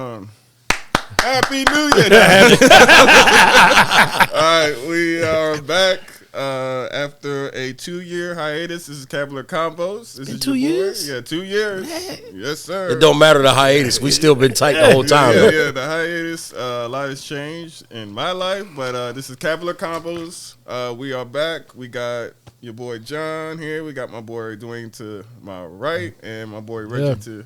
Happy New Year! All right, we are back after a 2-year hiatus. This is Cavalier Convos. This is 2 years? Yeah, 2 years. Yes, sir. It don't matter the hiatus. We still been tight the whole time. Yeah, the hiatus. A lot has changed in my life, but this is Cavalier Convos. We are back. We got your boy John here. We got my boy Dwayne to my right and my boy Reggie to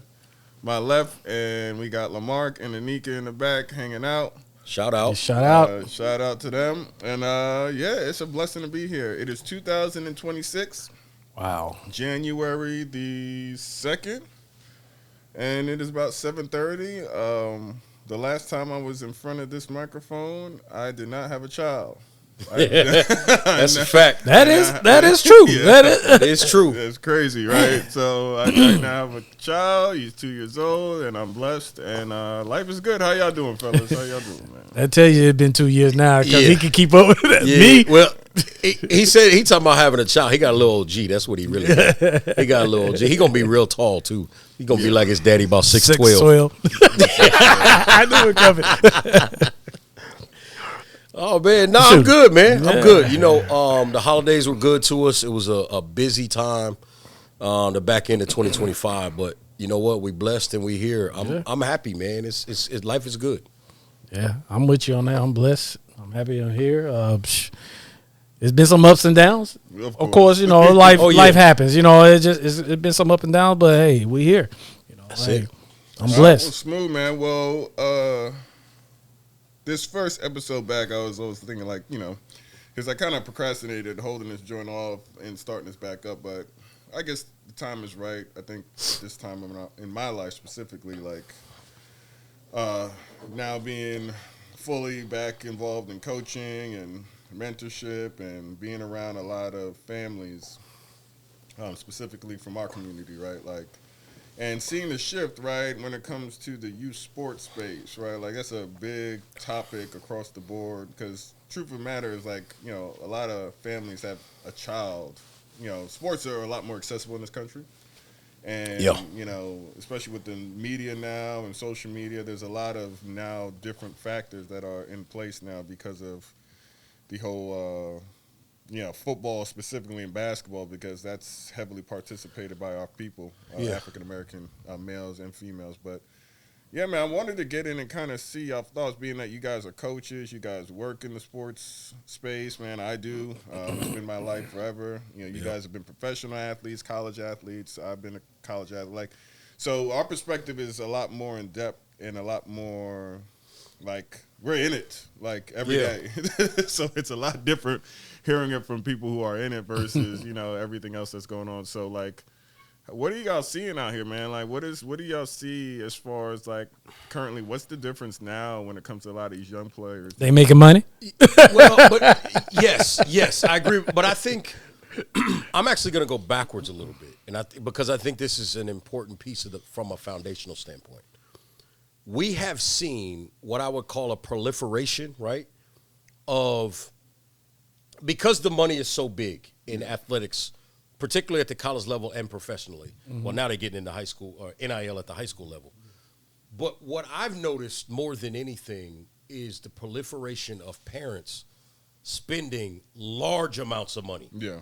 my left, and we got Lamarck and Anika in the back hanging out. Shout out. Shout out. Shout out to them. And, it's a blessing to be here. It is 2026. Wow. January the 2nd. And it is about 7:30. The last time I was in front of this microphone, I did not have a child. That's a fact. That is true. Yeah. That is true. It's crazy, right? So I now have a child. He's 2 years old, and I'm blessed. And life is good. How y'all doing, fellas? How y'all doing, man? I tell you, it's been 2 years now because he can keep up with that. Yeah. Me? Well, he said he talking about having a child. He got a little OG. That's what he really got. He got a little OG. He gonna be real tall too. He gonna be like his daddy, about 6'12". I knew it coming. Oh man, no, I'm good, man. I'm good. You know, the holidays were good to us. It was a busy time, the back end of 2025. But you know what? We blessed and we here. I'm happy, man. It's life is good. Yeah, I'm with you on that. I'm blessed. I'm happy I'm here. It's been some ups and downs. Of course, you know, life happens. You know, it's been some up and downs, but hey, we here. You know, hey, I'm blessed. Well, smooth, man. Well, this first episode back, I was thinking, like, you know, because I kind of procrastinated holding this joint off and starting this back up, but I guess the time is right. I think this time in my life specifically, like, now being fully back involved in coaching and mentorship and being around a lot of families, specifically from our community, right? Like, and seeing the shift, right, when it comes to the youth sports space, right? Like, that's a big topic across the board because truth of the matter is, like, you know, a lot of families have a child. You know, sports are a lot more accessible in this country. And, you know, especially with the media now and social media, there's a lot of now different factors that are in place now because of the whole football specifically and basketball, because that's heavily participated by our people, African-American males and females. But, yeah, man, I wanted to get in and kind of see your thoughts, being that you guys are coaches, you guys work in the sports space, man. I do. It's been my life forever. You know, you guys have been professional athletes, college athletes. I've been a college athlete. Like, so our perspective is a lot more in-depth and a lot more, like, we're in it, like, every day. So it's a lot different hearing it from people who are in it versus, you know, everything else that's going on. So, like, what are y'all seeing out here, man? Like, what do y'all see as far as, like, currently, what's the difference now when it comes to a lot of these young players? They making money? Well, but yes, I agree. But I think I'm actually going to go backwards a little bit, and because I think this is an important piece from a foundational standpoint. We have seen what I would call a proliferation, right, of because the money is so big in athletics, particularly at the college level and professionally. Well, now they're getting into high school or NIL at the high school level. But what I've noticed more than anything is the proliferation of parents spending large amounts of money. Yeah.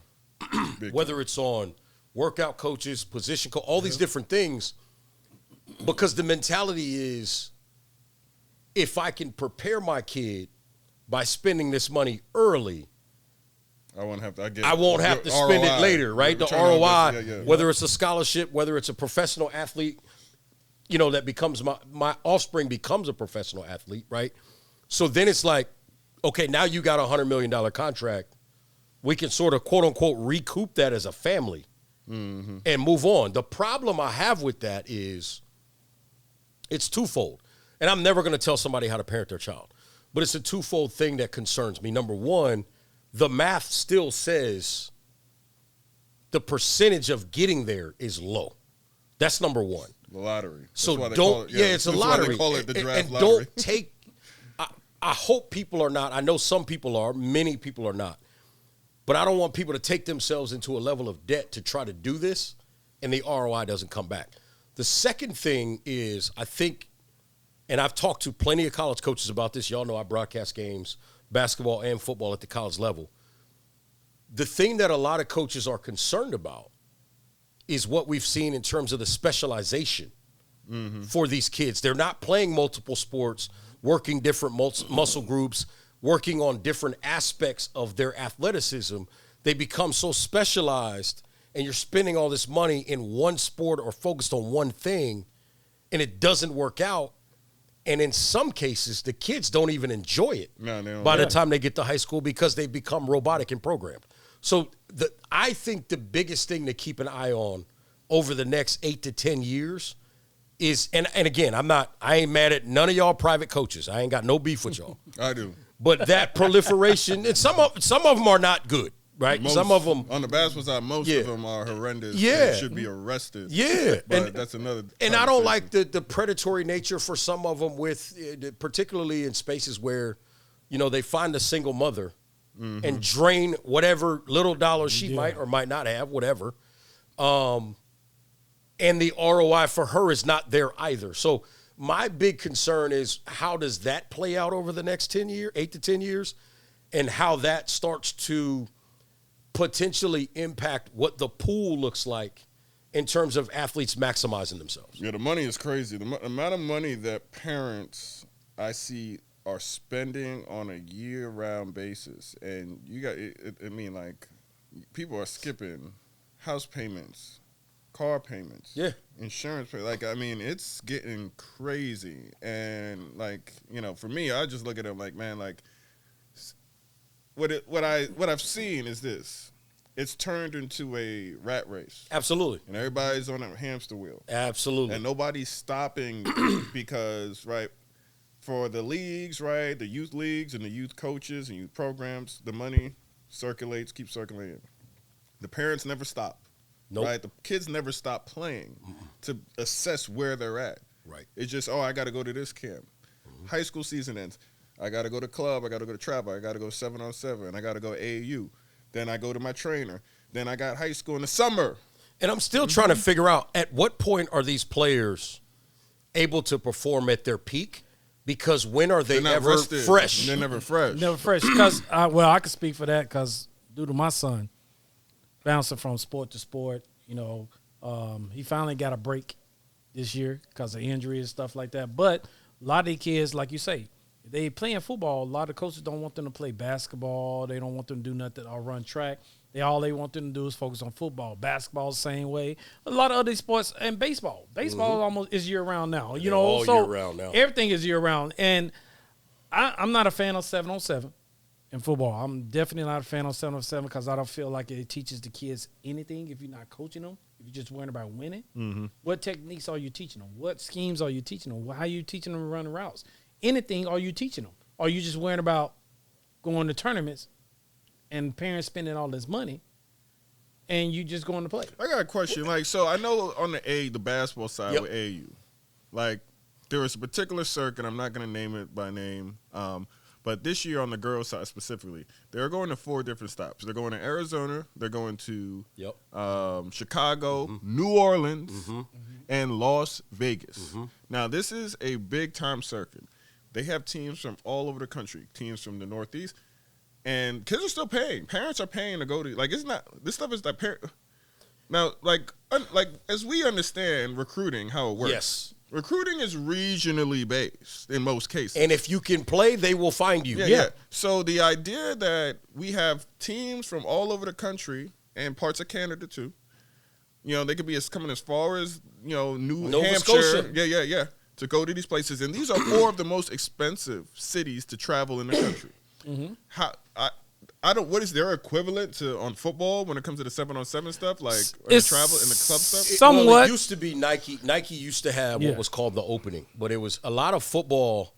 Whether it's on workout coaches, position coach, all these different things. Because the mentality is, if I can prepare my kid by spending this money early, I won't have to spend it later, right? The ROI, whether it's a scholarship, whether it's a professional athlete, you know, that becomes my offspring becomes a professional athlete, right? So then it's like, okay, now you got a $100 million contract. We can sort of, quote unquote, recoup that as a family and move on. The problem I have with that is it's twofold. And I'm never going to tell somebody how to parent their child, but it's a twofold thing that concerns me. Number one, the math still says the percentage of getting there is low. That's number one. The lottery. So don't, it's a lottery. They call it the draft and lottery. Don't take, I hope people are not, I know some people are, many people are not, but I don't want people to take themselves into a level of debt to try to do this and the ROI doesn't come back. The second thing is, I think and I've talked to plenty of college coaches about this. Y'all know I broadcast games, basketball and football at the college level. The thing that a lot of coaches are concerned about is what we've seen in terms of the specialization for these kids. They're not playing multiple sports, working different muscle groups, working on different aspects of their athleticism. They become so specialized, and you're spending all this money in one sport or focused on one thing, and it doesn't work out. And in some cases, the kids don't even enjoy it by the time they get to high school because they've become robotic and programmed. So I think the biggest thing to keep an eye on over the next 8 to 10 years is, and again, I ain't mad at none of y'all private coaches. I ain't got no beef with y'all. I do. But that proliferation, and some of them are not good, right? Some of them. On the basketball side, most of them are horrendous. Yeah. And should be arrested. Yeah. But that's another. And I don't like the predatory nature for some of them, particularly in spaces where, they find a single mother and drain whatever little dollars she might or might not have, whatever. And the ROI for her is not there either. So my big concern is, how does that play out over the next 8 to 10 years, and how that starts to potentially impact what the pool looks like in terms of athletes maximizing themselves. Yeah, the money is crazy. The amount of money that parents I see are spending on a year-round basis, and people are skipping house payments, car payments, insurance pay. It's getting crazy. And for me, I just look at it like, man, what I've seen is this: it's turned into a rat race. Absolutely. And everybody's on a hamster wheel. Absolutely. And nobody's stopping because, for the leagues, the youth leagues and the youth coaches and youth programs, the money keeps circulating. The parents never stop. Nope. Right? The kids never stop playing to assess where they're at. Right. It's just, I got to go to this camp. High school season ends. I got to go to club. I got to go to travel. I got to go 7-on-7. I got to go AAU. Then I go to my trainer. Then I got high school in the summer. And I'm still trying to figure out, at what point are these players able to perform at their peak? Because when are they ever fresh? They're never fresh. Never fresh. Because, I can speak for that because due to my son, bouncing from sport to sport, he finally got a break this year because of injury and stuff like that. But a lot of these kids, like you say, they playing football. A lot of coaches don't want them to play basketball. They don't want them to do nothing or run track. All they want them to do is focus on football. Basketball the same way. A lot of other sports, and baseball. Baseball almost is year-round now. All year-round now. Everything is year-round. And I'm not a fan of 7-on-7 in football. I'm definitely not a fan of 7-on-7 because I don't feel like it teaches the kids anything if you're not coaching them, if you're just worrying about winning. What techniques are you teaching them? What schemes are you teaching them? How are you teaching them to run routes? Anything are you teaching them? Are you just worrying about going to tournaments and parents spending all this money and you just going to play? I got a question. So I know on the basketball side with AAU, there was a particular circuit, I'm not going to name it by name, but this year on the girls' side specifically, they're going to 4 different stops. They're going to Arizona, they're going to Chicago, New Orleans, and Las Vegas. Now, this is a big-time circuit. They have teams from all over the country, teams from the Northeast, and kids are still paying. Parents are paying to go to, it's not, this stuff is now, as we understand recruiting, how it works. Yes. Recruiting is regionally based in most cases. And if you can play, they will find you. Yeah. So the idea that we have teams from all over the country and parts of Canada too, they could be coming as far as, New Hampshire. Scotia. To go to these places. And these are 4 of the most expensive cities to travel in the country. What is their equivalent to on football when it comes to the 7-on-7 stuff, the travel and the club stuff? Somewhat. Well, it used to be Nike. Nike used to have what was called the opening, but it was a lot of football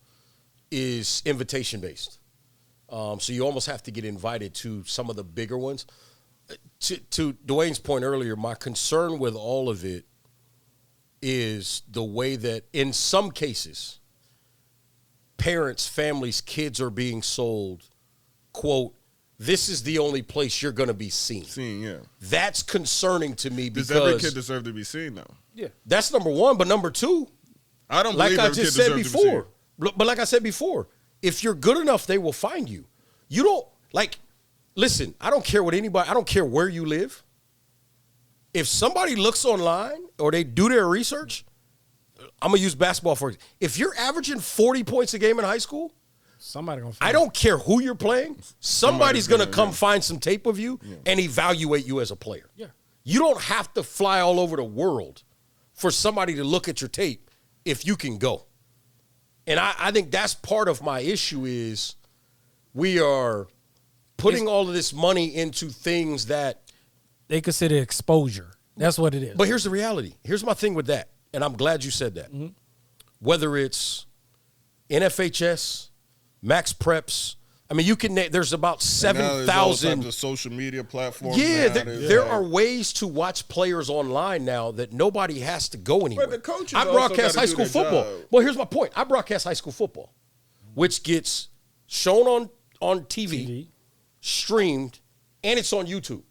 is invitation based. So you almost have to get invited to some of the bigger ones. To Dwayne's point earlier, my concern with all of it is the way that in some cases, parents, families, kids are being sold, quote, this is the only place you're going to be seen. That's concerning to me because... Does every kid deserve to be seen, though? Yeah. That's number one. But number two, I don't like believe I every just kid said deserves to be before. But like I said before, if you're good enough, they will find you. You don't like. Listen, I don't care what anybody. I don't care where you live. If somebody looks online or they do their research, I'm gonna use basketball for example. If you're averaging 40 points a game in high school, somebody gonna. I don't care who you're playing. Somebody's gonna come find some tape of you and evaluate you as a player. Yeah. You don't have to fly all over the world for somebody to look at your tape if you can go. And I think that's part of my issue is we are putting all of this money into things that they consider exposure. That's what it is. But here's the reality. Here's my thing with that, and I'm glad you said that. Mm-hmm. Whether it's NFHS, Max Preps, I mean, you can. There's about 7,000 social media platforms. Yeah, there are ways to watch players online now that nobody has to go anywhere. But the coaches I broadcast high school football. Job. Well, here's my point. I broadcast high school football, which gets shown on TV, streamed, and it's on YouTube.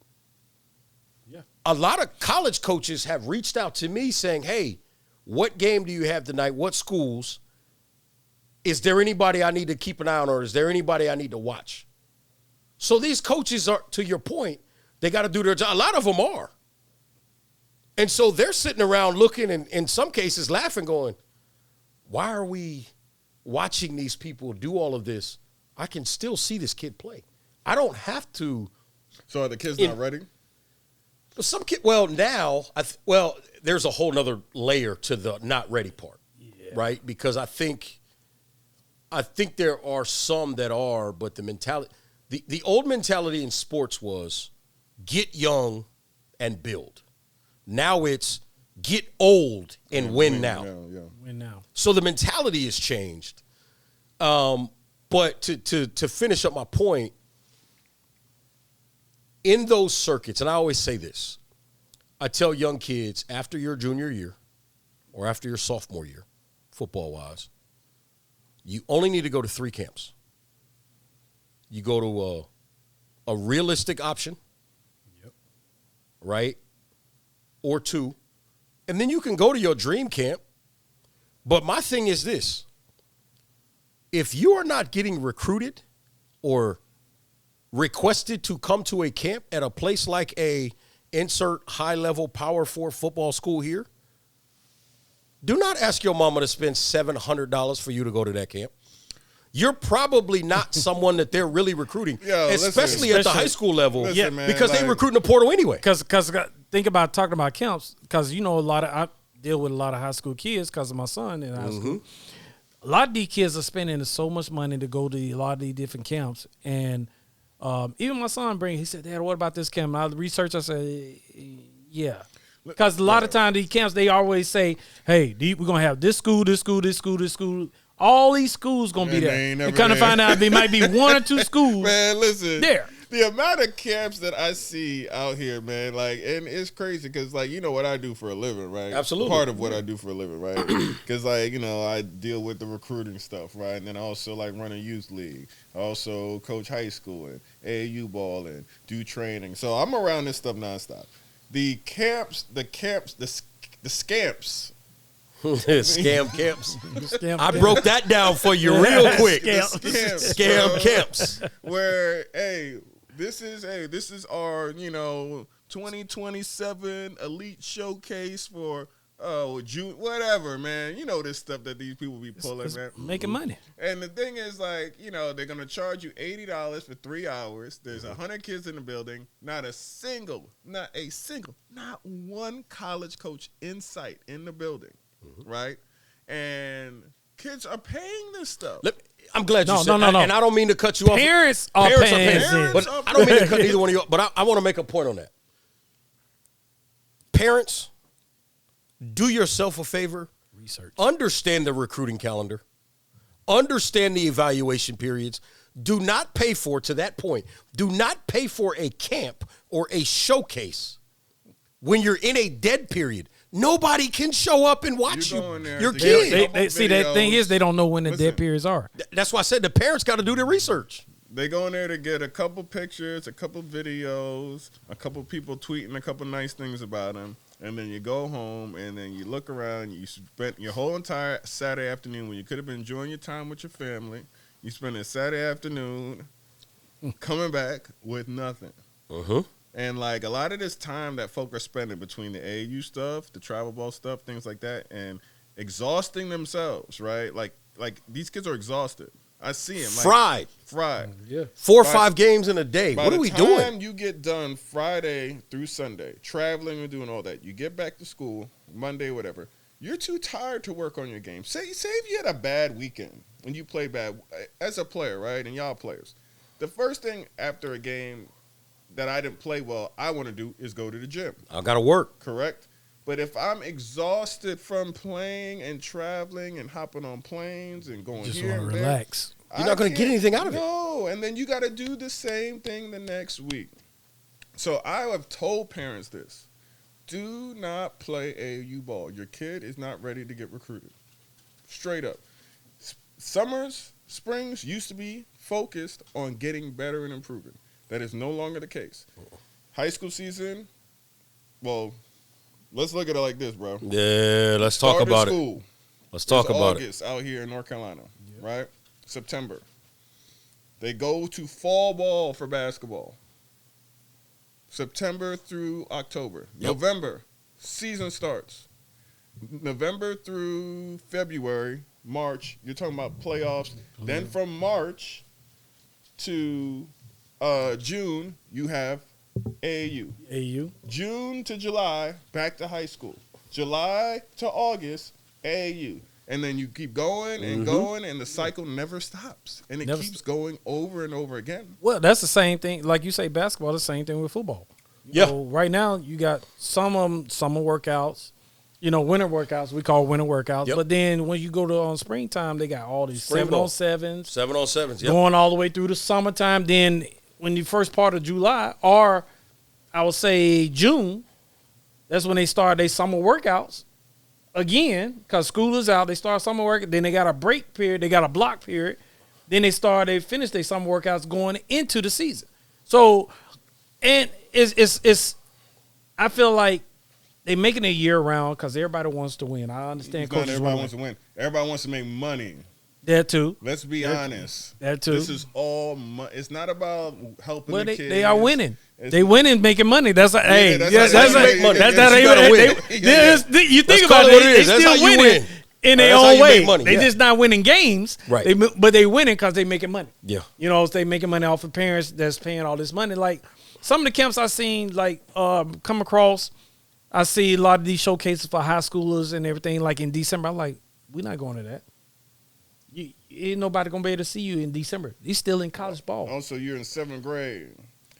Yeah, a lot of college coaches have reached out to me saying, "Hey, what game do you have tonight? What schools? Is there anybody I need to keep an eye on, or is there anybody I need to watch?" So these coaches are, to your point, they got to do their job. A lot of them are. And so they're sitting around looking and in some cases laughing, going, why are we watching these people do all of this? I can still see this kid play. I don't have to. So are the kids not ready? Some kid, now, there's a whole nother layer to the not ready part, right? Because I think there are some that are, but the mentality, the old mentality in sports was get young and build. Now it's get old and win now. Win now. So the mentality has changed. But to finish up my point, in those circuits, and I always say this, I tell young kids after your junior year or after your sophomore year, football-wise, you only need to go to 3 camps. You go to a realistic option, right, or 2, and then you can go to your dream camp. But my thing is this. If you are not getting recruited or requested to come to a camp at a place like a insert high-level Power 4 football school here, do not ask your mama to spend $700 for you to go to that camp. You're probably not someone that they're really recruiting, especially at the high school level, because they recruit in the portal anyway. Because think about talking about camps, because I deal with a lot of high school kids because of my son in high school. A lot of these kids are spending so much money to go to a lot of these different camps, and even my son he said, "Dad, what about this camp?" And I researched. I said, "Yeah." Because a lot of times these camps, they always say, "Hey, we're gonna have this school, this school, this school, this school." All these schools gonna be there. And kind of find out there might be 1 or 2 schools. Man, listen. There. The amount of camps that I see out here, man, and it's crazy because, you know what I do for a living, right? Absolutely. Part of what I do for a living, right? Because, I deal with the recruiting stuff, right? And then I also, run a youth league. I also coach high school and AAU ball and do training. So I'm around this stuff nonstop. The scamps. Scam camps. I broke that down for you real quick. Scam camps. Where, this is our, 2027 elite showcase for June, whatever, man. You know this stuff that these people be pulling, man. Making money. And the thing is, they're gonna charge you $80 for 3 hours. There's 100 kids in the building. Not one college coach in sight in the building. Right, and kids are paying this stuff. I'm glad you said. No. And I don't mean to cut you off. Parents are paying. But I don't mean to cut either one of you off. But I want to make a point on that. Parents, do yourself a favor. Research. Understand the recruiting calendar. Understand the evaluation periods. Do not pay for, to that point, do not pay for a camp or a showcase when you're in a dead period. Nobody can show up and watch your kid. The thing is, they don't know when the dead periods are. That's why I said the parents got to do their research. They go in there to get a couple pictures, a couple videos, a couple people tweeting a couple nice things about them. And then you go home, and then you look around. You spent your whole entire Saturday afternoon when you could have been enjoying your time with your family. You spend a Saturday afternoon coming back with nothing. And, like, a lot of this time that folk are spending between the AAU stuff, the travel ball stuff, things like that, and exhausting themselves, right? Like these kids are exhausted. I see them. Like, fried. Yeah. 4 or 5 games in a day. What are we doing? By the time you get done Friday through Sunday, traveling and doing all that, you get back to school, Monday, whatever, you're too tired to work on your game. Say if you had a bad weekend and you played bad as a player, right, and y'all players. The first thing after a game that I didn't play well, I want to do is go to the gym. I got to work. Correct? But if I'm exhausted from playing and traveling and hopping on planes and going just here and there, relax. You're not going to get anything out of it. No, and then you got to do the same thing the next week. So I have told parents this. Do not play AAU ball. Your kid is not ready to get recruited. Straight up. Summers, springs used to be focused on getting better and improving. That is no longer the case. High school season, well, let's look at it like this, bro. Yeah, let's talk about it. Let's talk about August out here in North Carolina, right? September. They go to fall ball for basketball. September through October. Yep. November, season starts. November through February, March, you're talking about playoffs. Then from March to June, you have AAU. June to July, back to high school. July to August, AAU. And then you keep going and going, and the cycle never stops. And it keeps going over and over again. Well, that's the same thing. Like you say, basketball, the same thing with football. You know, right now, you got some of them summer workouts, winter workouts. We call winter workouts. Yep. But then when you go to springtime, they got all these 7-on-7s. 7-on-7s, yep. Going all the way through the summertime. Then when the first part of July, or I would say June, that's when they start their summer workouts. Again, because school is out, they start summer work. Then they got a break period. They got a block period. Then they finish their summer workouts going into the season. So, and it's I feel like they making it year round because everybody wants to win. I understand. Everybody wants to win. Everybody wants to make money. That too. Let's be honest. That too. This is all money. It's not about helping the kids. They are winning. They winning, making money. That's how you make money. You think about it, they still winning in their own way. They just not winning games, right? But they winning because they making money. Yeah, they making money off of parents that's paying all this money. Like some of the camps I seen, come across, I see a lot of these showcases for high schoolers and everything. Like in December, I'm like, we're not going to that. Ain't nobody gonna be able to see you in December. He's still in college ball. Also, you're in 7th grade.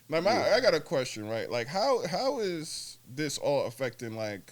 Now, I got a question, right? Like, how is this all affecting, like,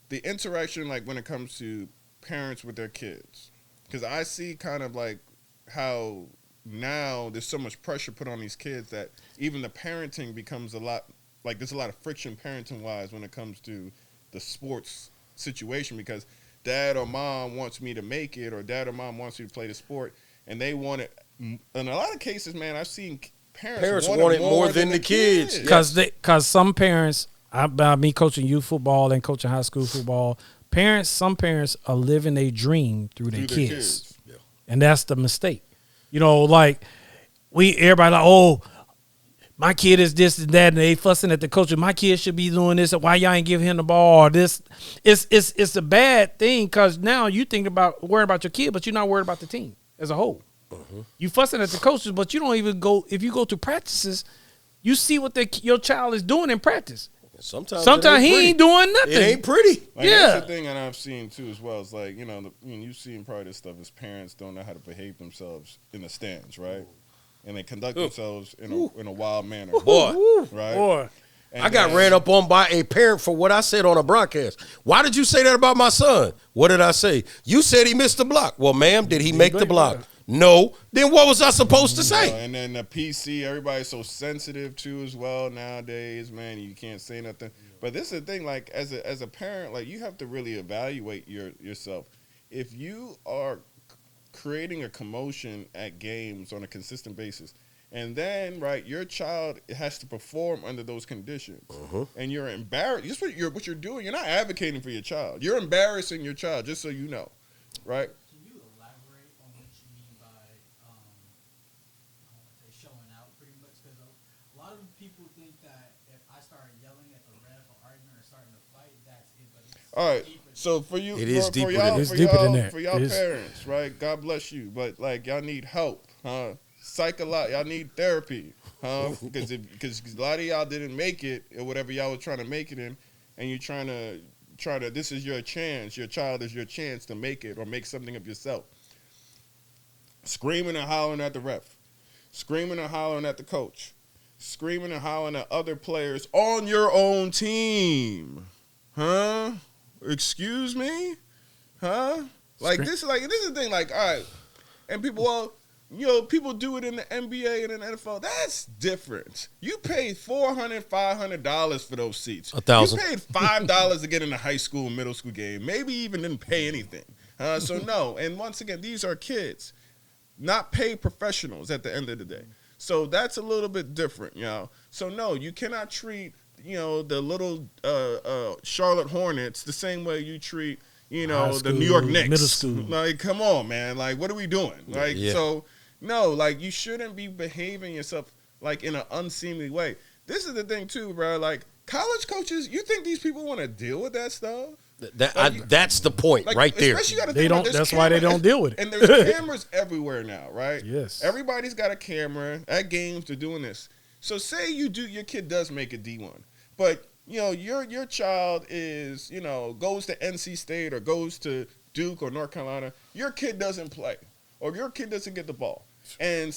the interaction, like, when it comes to parents with their kids? Because I see kind of, like, how now there's so much pressure put on these kids that even the parenting becomes a lot, like, there's a lot of friction parenting-wise when it comes to the sports situation because dad or mom wants me to make it or dad or mom wants you to play the sport, and they want it. In a lot of cases, man, I've seen parents want it more than the kids. Because some parents, by me coaching youth football and coaching high school football, some parents are living a dream through their kids. Yeah. And that's the mistake. Like everybody like, oh, my kid is this and that, and they fussing at the coach. My kid should be doing this. Why y'all ain't giving him the ball? Or this, it's a bad thing because now you think about worrying about your kid, but you're not worried about the team as a whole. You fussing at the coaches, but you don't even go. If you go to practices, you see what your child is doing in practice. Sometimes he ain't doing nothing. It ain't pretty. That's the thing that I've seen too as well. It's like you've seen probably this stuff as parents don't know how to behave themselves in the stands, right? And they conduct themselves in a wild manner. Right? I got ran up on by a parent for what I said on a broadcast. Why did you say that about my son? What did I say? You said he missed the block. Well, ma'am, did he make the block? No. Then what was I supposed to say? And then the PC, everybody's so sensitive too as well nowadays, man. You can't say nothing. But this is the thing, like as a parent, like you have to really evaluate yourself. If you are creating a commotion at games on a consistent basis, And then, right, your child has to perform under those conditions, and you're embarrassed. Just what you're doing. You're not advocating for your child. You're embarrassing your child, just so you know, right? Can you elaborate on what you mean by I want to say showing out, pretty much? Because a lot of people think that if I start yelling at the ref or arguing or starting to fight, that's it. But it's all right. deeper. So for you, it is for deeper y'all, than that. It's deeper than that. For y'all parents, right? God bless you, but like y'all need help, huh? Y'all need therapy, huh? Because a lot of y'all didn't make it or whatever y'all were trying to make it in, and you're trying to. This is your chance. Your child is your chance to make it or make something of yourself. Screaming and hollering at the ref, screaming and hollering at the coach, screaming and hollering at other players on your own team, huh? Excuse me, huh? Like this is the thing. Like, all right, and people, people do it in the NBA and in the NFL. That's different. You paid $400, $500 for those seats. $1,000. You paid $5 to get in a high school, middle school game. Maybe even didn't pay anything. So no. And once again, these are kids, not paid professionals at the end of the day. So that's a little bit different, So no, you cannot treat the little Charlotte Hornets the same way you treat the New York Knicks. Middle school. Like, come on, man. Like, what are we doing? Like, so no, like you shouldn't be behaving yourself like in an unseemly way. This is the thing too, bro. Like college coaches, you think these people want to deal with that stuff? That's the point, right there. They don't. That's why they don't deal with it. And there's cameras everywhere now, right? Yes. Everybody's got a camera at games. They're doing this. So say your kid does make a D1, but your child is goes to NC State or goes to Duke or North Carolina. Your kid doesn't play, or your kid doesn't get the ball. And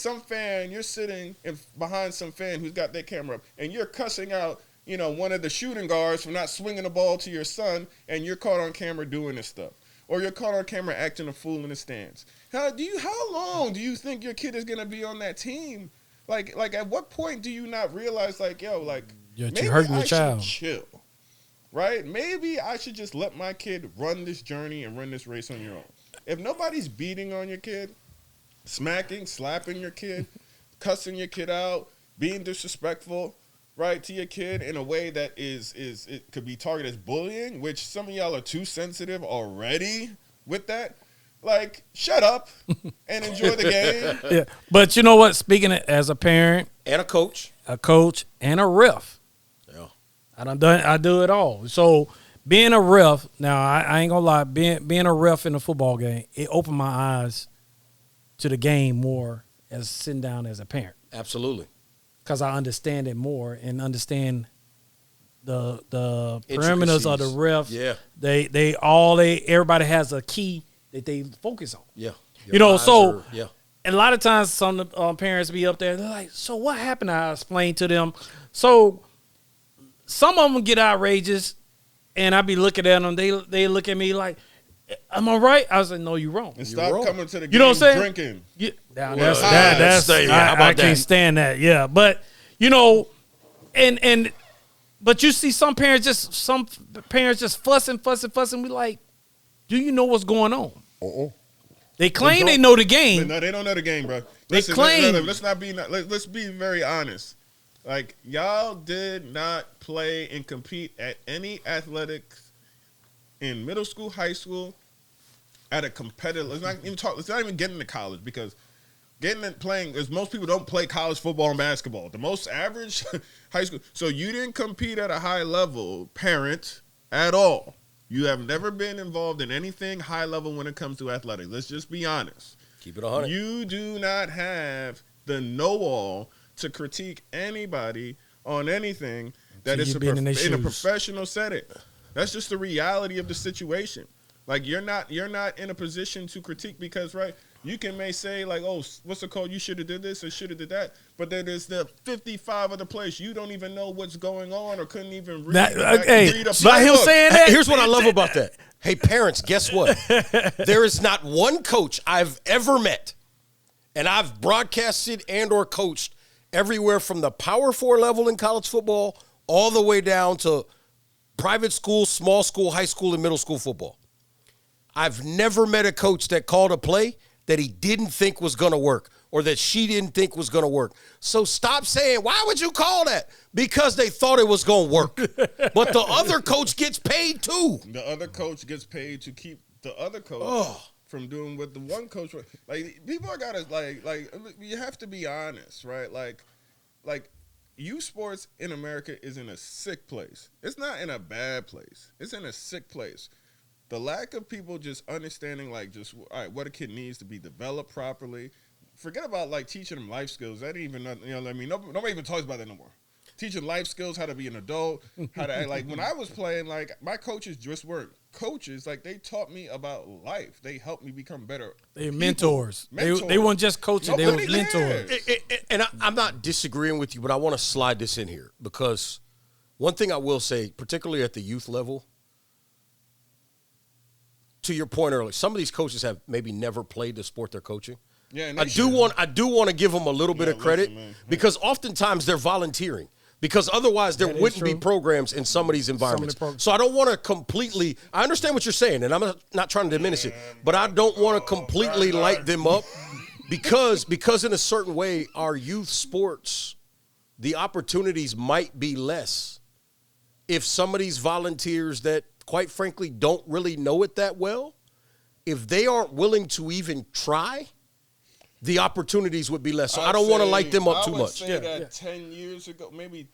you're sitting behind some fan who's got their camera up, and you're cussing out, one of the shooting guards for not swinging the ball to your son, and you're caught on camera doing this stuff. Or you're caught on camera acting a fool in the stands. How long do you think your kid is going to be on that team? Like at what point do you not realize, you're hurting your child. Chill, right? Maybe I should just let my kid run this journey and run this race on your own. If nobody's beating on your kid, smacking, slapping your kid, cussing your kid out, being disrespectful, right, to your kid in a way that it could be targeted as bullying, which some of y'all are too sensitive already with that. Like, shut up and enjoy the game. Yeah, but you know what? Speaking as a parent and a coach, and a ref, I do it all. So being a ref, now I ain't gonna lie, being a ref in a football game, it opened my eyes to the game more as sitting down as a parent. Absolutely, because I understand it more and understand the perimeters of the ref. Yeah, everybody has a key that they focus on. Yeah, so a lot of times some parents be up there, they're like, so what happened? I explain to them. So some of them get outrageous, and I be looking at them. They look at me like, am I right? I was like, no, you're wrong. And stop coming to the game, you know what I'm saying? Drinking. Yeah, I can't stand that. Yeah, but but you see some parents just fussing. We like, do you know what's going on? They claim they know the game. No, they don't know the game, bro. Listen, claim. Let's be very honest. Like, y'all did not play and compete at any athletics in middle school, high school, at a competitive. Let's not even get into college, because playing, as most people don't play college football and basketball. The most average high school. So you didn't compete at a high level, parent, at all. You have never been involved in anything high level when it comes to athletics. Let's just be honest. Keep it 100. You do not have the know-all to critique anybody on anything that is in a professional setting. That's just the reality of the situation. Like, you're not in a position to critique because, right, you may say, like, oh, what's it called? You should have did this or should have did that. But then there's the 55 other players. You don't even know what's going on or couldn't even read a playbook. Saying that. Here's what I love about that. Hey, parents, guess what? There is not one coach I've ever met, and I've broadcasted and or coached everywhere from the Power 4 level in college football all the way down to private school, small school, high school, and middle school football. I've never met a coach that called a play that he didn't think was going to work or that she didn't think was going to work. So stop saying, why would you call that? Because they thought it was going to work. But the other coach gets paid too. The other coach gets paid to keep the other coach from doing what the one coach. Like, people are got to, like, you have to be honest, right? Like, youth sports in America is in a sick place. It's not in a bad place. It's in a sick place. The lack of people just understanding, like, just, all right, what a kid needs to be developed properly. Forget about, like, teaching them life skills. That ain't even, you know what I mean? Nobody even talks about that no more. Teaching life skills, how to be an adult, how to act. Like, when I was playing, like, my coaches just weren't coaches. Like, they taught me about life. They helped me become better. They were mentors. They weren't just coaches. They were mentors. And I'm not disagreeing with you, but I want to slide this in here because one thing I will say, particularly at the youth level, to your point earlier, some of these coaches have maybe never played the sport they're coaching. Yeah, I do want to give them a little bit of credit because oftentimes they're volunteering. Because otherwise there wouldn't be programs in some of these environments. So I don't want to completely – I understand what you're saying, and I'm not trying to diminish it, but I don't want to completely light them up because in a certain way our youth sports, the opportunities might be less if some of these volunteers that, quite frankly, don't really know it that well, if they aren't willing to even try – the opportunities would be less. So I don't want to light them up too much. I would say that 10 years ago, maybe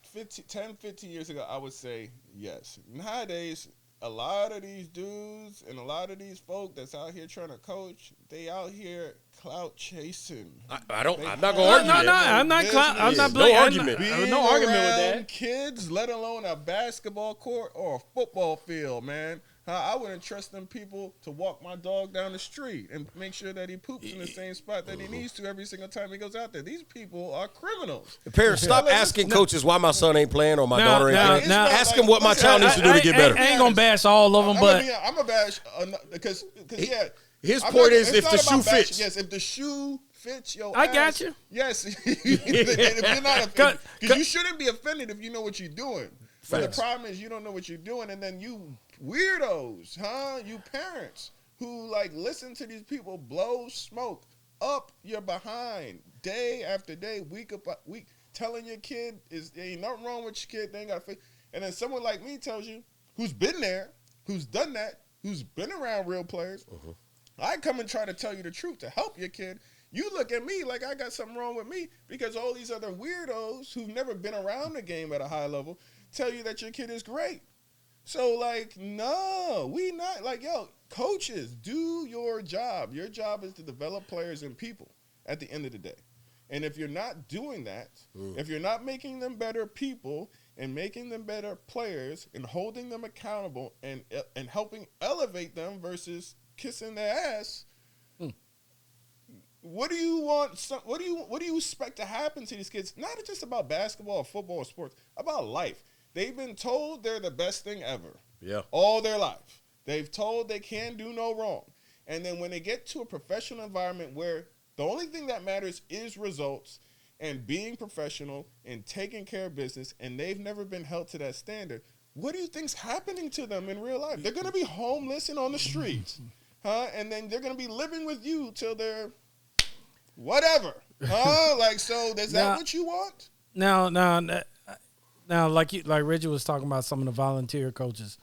10, 15 years ago, I would say yes. Nowadays, a lot of these dudes and a lot of these folk that's out here trying to coach, they out here clout chasing. I'm not going to argue that. I'm not no argument. No argument with that. Kids, let alone a basketball court or a football field, man. I wouldn't trust them people to walk my dog down the street and make sure that he poops in the same spot that he needs to every single time he goes out there. These people are criminals. Parents, stop asking coaches why my son ain't playing or my daughter ain't playing. Ask him what my child needs to do to get better. I ain't going to bash all of them, but. I'm going to bash because his point is if the shoe fits. Yes, if the shoe fits your I ass, got you. Yes. If you're not offended, because you shouldn't be offended if you know what you're doing. But the problem is you don't know what you're doing, and then you weirdos, you parents who like listen to these people blow smoke up your behind day after day, week after week, telling your kid there ain't nothing wrong with your kid, they ain't got to fix. And then someone like me tells you, who's been there, who's done that, who's been around real players, I come and try to tell you the truth to help your kid. You look at me like I got something wrong with me because all these other weirdos who've never been around the game at a high level tell you that your kid is great. So, like, no, we not. Like, yo, coaches, do your job. Your job is to develop players and people at the end of the day. And if you're not doing that, if you're not making them better people and making them better players and holding them accountable and helping elevate them versus kissing their ass, what do you want? What do you expect to happen to these kids? Not just about basketball or football or sports, about life. They've been told they're the best thing ever. Yeah. All their life. They've told they can't do no wrong. And then when they get to a professional environment where the only thing that matters is results and being professional and taking care of business, and they've never been held to that standard, what do you think's happening to them in real life? They're going to be homeless and on the streets. And then they're going to be living with you till they're whatever. Like, so is that what you want? Now, like Reggie was talking about some of the volunteer coaches.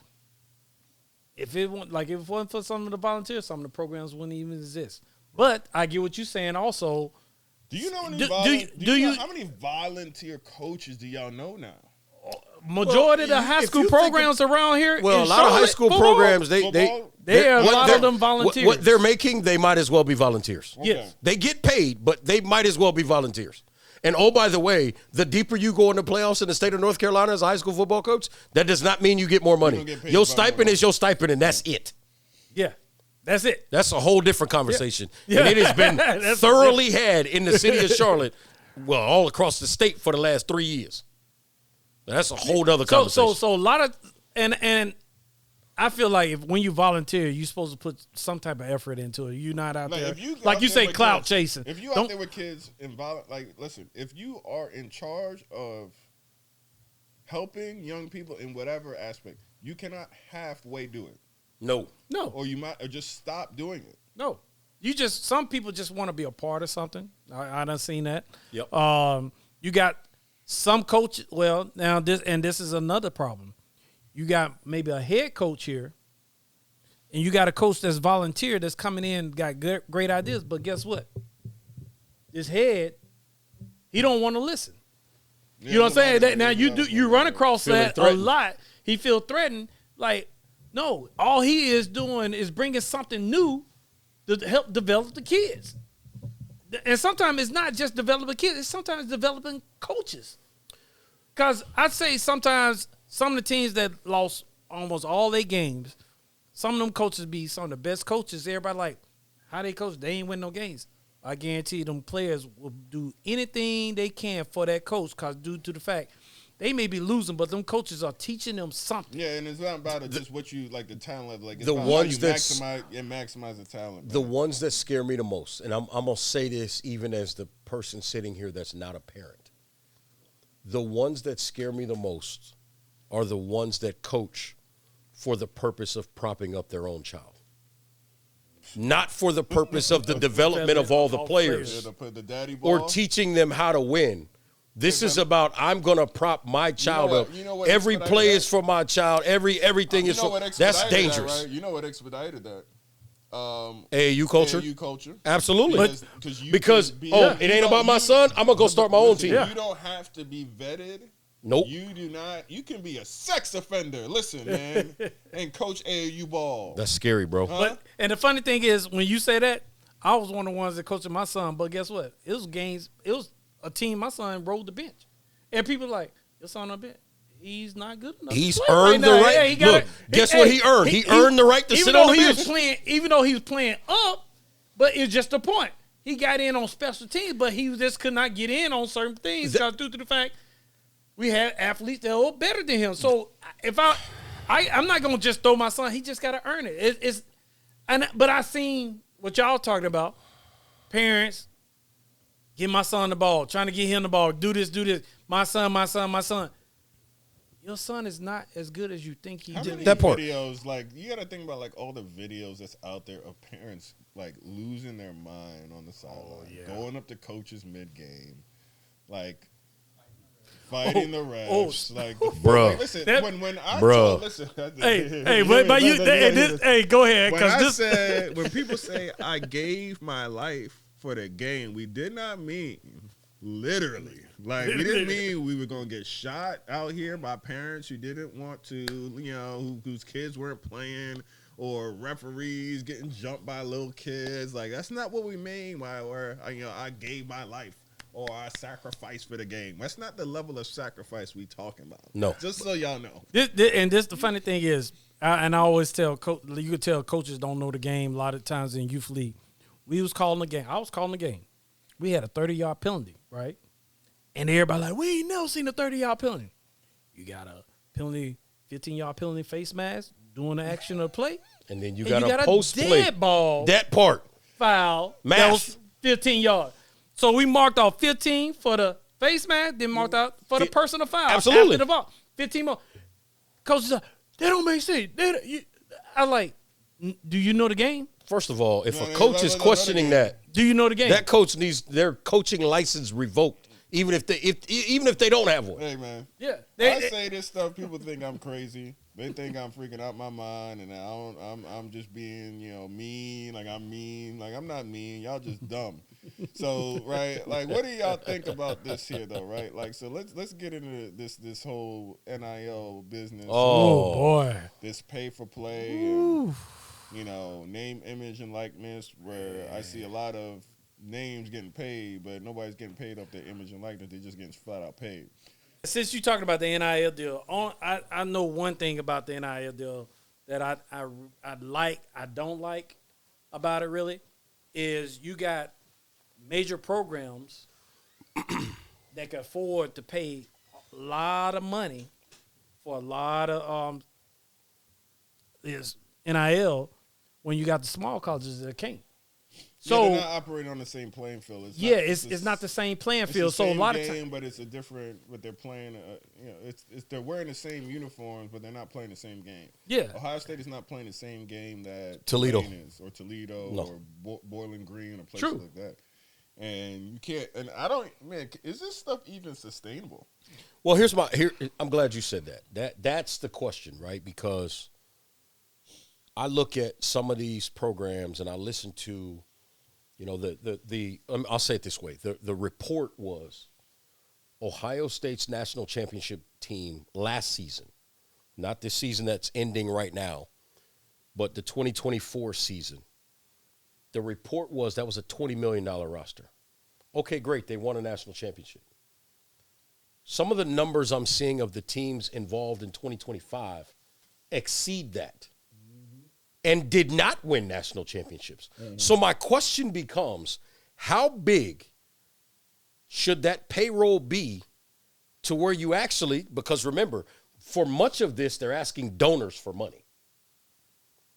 If it wasn't for some of the volunteers, some of the programs wouldn't even exist. But I get what you're saying. Also, do you know how many volunteer coaches do y'all know now? Majority of the high school programs around here. Well, a lot of high school programs, they are a lot of them volunteers. What they're making, they might as well be volunteers. Okay. Yes, they get paid, but they might as well be volunteers. And, oh, by the way, the deeper you go in the playoffs in the state of North Carolina as a high school football coach, that does not mean you get more money. Your stipend is your stipend, and that's it. Yeah, that's it. That's a whole different conversation. Yeah. And it has been thoroughly had in the city of Charlotte, well, all across the state for the last 3 years. That's a whole other conversation. So a lot of and I feel like when you volunteer, you're supposed to put some type of effort into it. You're not out there, like you say, clout chasing. If you out there with kids listen, if you are in charge of helping young people in whatever aspect, you cannot halfway do it. No. Or you might just stop doing it. No. some people just want to be a part of something. I done seen that. Yep. You got some coach. Well, now this is another problem. You got maybe a head coach here, and you got a coach that's volunteer that's coming in, got great ideas, but guess what? This head, he don't want to listen. Yeah, you know what I'm saying? Now you run across that a lot. He feel threatened. Like, no, all he is doing is bringing something new to help develop the kids. And sometimes it's not just developing kids. It's sometimes developing coaches. Because I'd say sometimes some of the teams that lost almost all their games, some of them coaches be some of the best coaches. Everybody like, how they coach? They ain't win no games. I guarantee them players will do anything they can for that coach because due to the fact they may be losing, but them coaches are teaching them something. Yeah, and it's not about just what you like the talent level. Like it's the about ones how you that maximize the talent. Man. The ones that scare me the most, and I'm gonna say this even as the person sitting here that's not a parent. The ones that scare me the most are the ones that coach for the purpose of propping up their own child. Not for the purpose of the development of all the players to put the daddy ball. or teaching them how to win. This is about I'm going to prop my child up. Every play is for my child. Everything is for – that's dangerous. Right? You know what expedited that? AAU culture? AAU culture. Absolutely. Because it ain't about my son. I'm going to go start my own team. You don't have to be vetted. Nope. You do not. You can be a sex offender. Listen, man, and coach AAU ball. That's scary, bro. But and the funny thing is, when you say that, I was one of the ones that coached my son. But guess what? It was games. It was a team. My son rolled the bench, and people like your son on the bench. He's not good enough. He's earned the right. Look, guess what he earned? He earned the right to sit on the bench. Even though he was playing up, but it's just the point. He got in on special teams, but he just could not get in on certain things because due to the fact. We had athletes that were better than him. So if I'm not gonna just throw my son. He just gotta earn it. But I seen what y'all talking about. Parents give my son the ball, trying to get him the ball. Do this. My son. Your son is not as good as you think he did. That part. Videos, like you gotta think about like all the videos that's out there of parents like losing their mind on the sideline, going up to coaches mid game, like. Fighting the refs, bro. Like, listen, when I bro. Listen, hey, go ahead. When people say I gave my life for the game, we did not mean literally. Like we didn't mean we were gonna get shot out here by parents who didn't want to, whose kids weren't playing, or referees getting jumped by little kids. Like that's not what we mean. I gave my life. Or I sacrifice for the game. That's not the level of sacrifice we talking about. No. Just so y'all know. This the funny thing is, I always tell you could tell coaches don't know the game a lot of times in youth league. We was calling the game. I was calling the game. We had a 30-yard penalty, right? And everybody like, we ain't never seen a 30-yard penalty. You got a penalty, 15-yard penalty face mask, doing the action of the play. And then you got a post play. Dead ball. That part. Foul. Math. That was 15 yards. So we marked off 15 for the face mask, then marked out for the personal foul. Absolutely. After the ball. 15 more. Coach is like, that don't make sense. I like, do you know the game? First of all, if a coach is questioning that, do you know the game? That coach needs their coaching license revoked, even if they don't have one. Hey man, yeah, I say this stuff. People think I'm crazy. They think I'm freaking out my mind, and I'm just being mean. Like I'm mean. Like I'm not mean. Y'all just dumb. So right, like what do y'all think about this here though? Right, like so let's get into this whole NIL business. Oh boy, this pay for play. And, name, image, and likeness, where I see a lot of names getting paid, but nobody's getting paid off their image and likeness. They're just getting flat out paid. Since you're talking about the NIL deal, I know one thing about the NIL deal that I don't like about it really, is you got major programs that can afford to pay a lot of money for a lot of is NIL when you got the small colleges that can't. So they're not operating on the same playing field. It's not the same playing field. So a lot of times, but it's a different. But they're playing. It's they're wearing the same uniforms, but they're not playing the same game. Yeah, Ohio State is not playing the same game that Toledo is, or Toledo, or Bowling Green, or places True. like that. And you can't. And I don't. Man, is this stuff even sustainable? Well, I'm glad you said that. That's the question, right? Because I look at some of these programs and I listen to, I'll say it this way. The report was Ohio State's national championship team last season, not this season that's ending right now, but the 2024 season. The report was that was a $20 million roster. Okay, great. They won a national championship. Some of the numbers I'm seeing of the teams involved in 2025 exceed that and did not win national championships. So my question becomes, how big should that payroll be to where you actually, because remember, for much of this, they're asking donors for money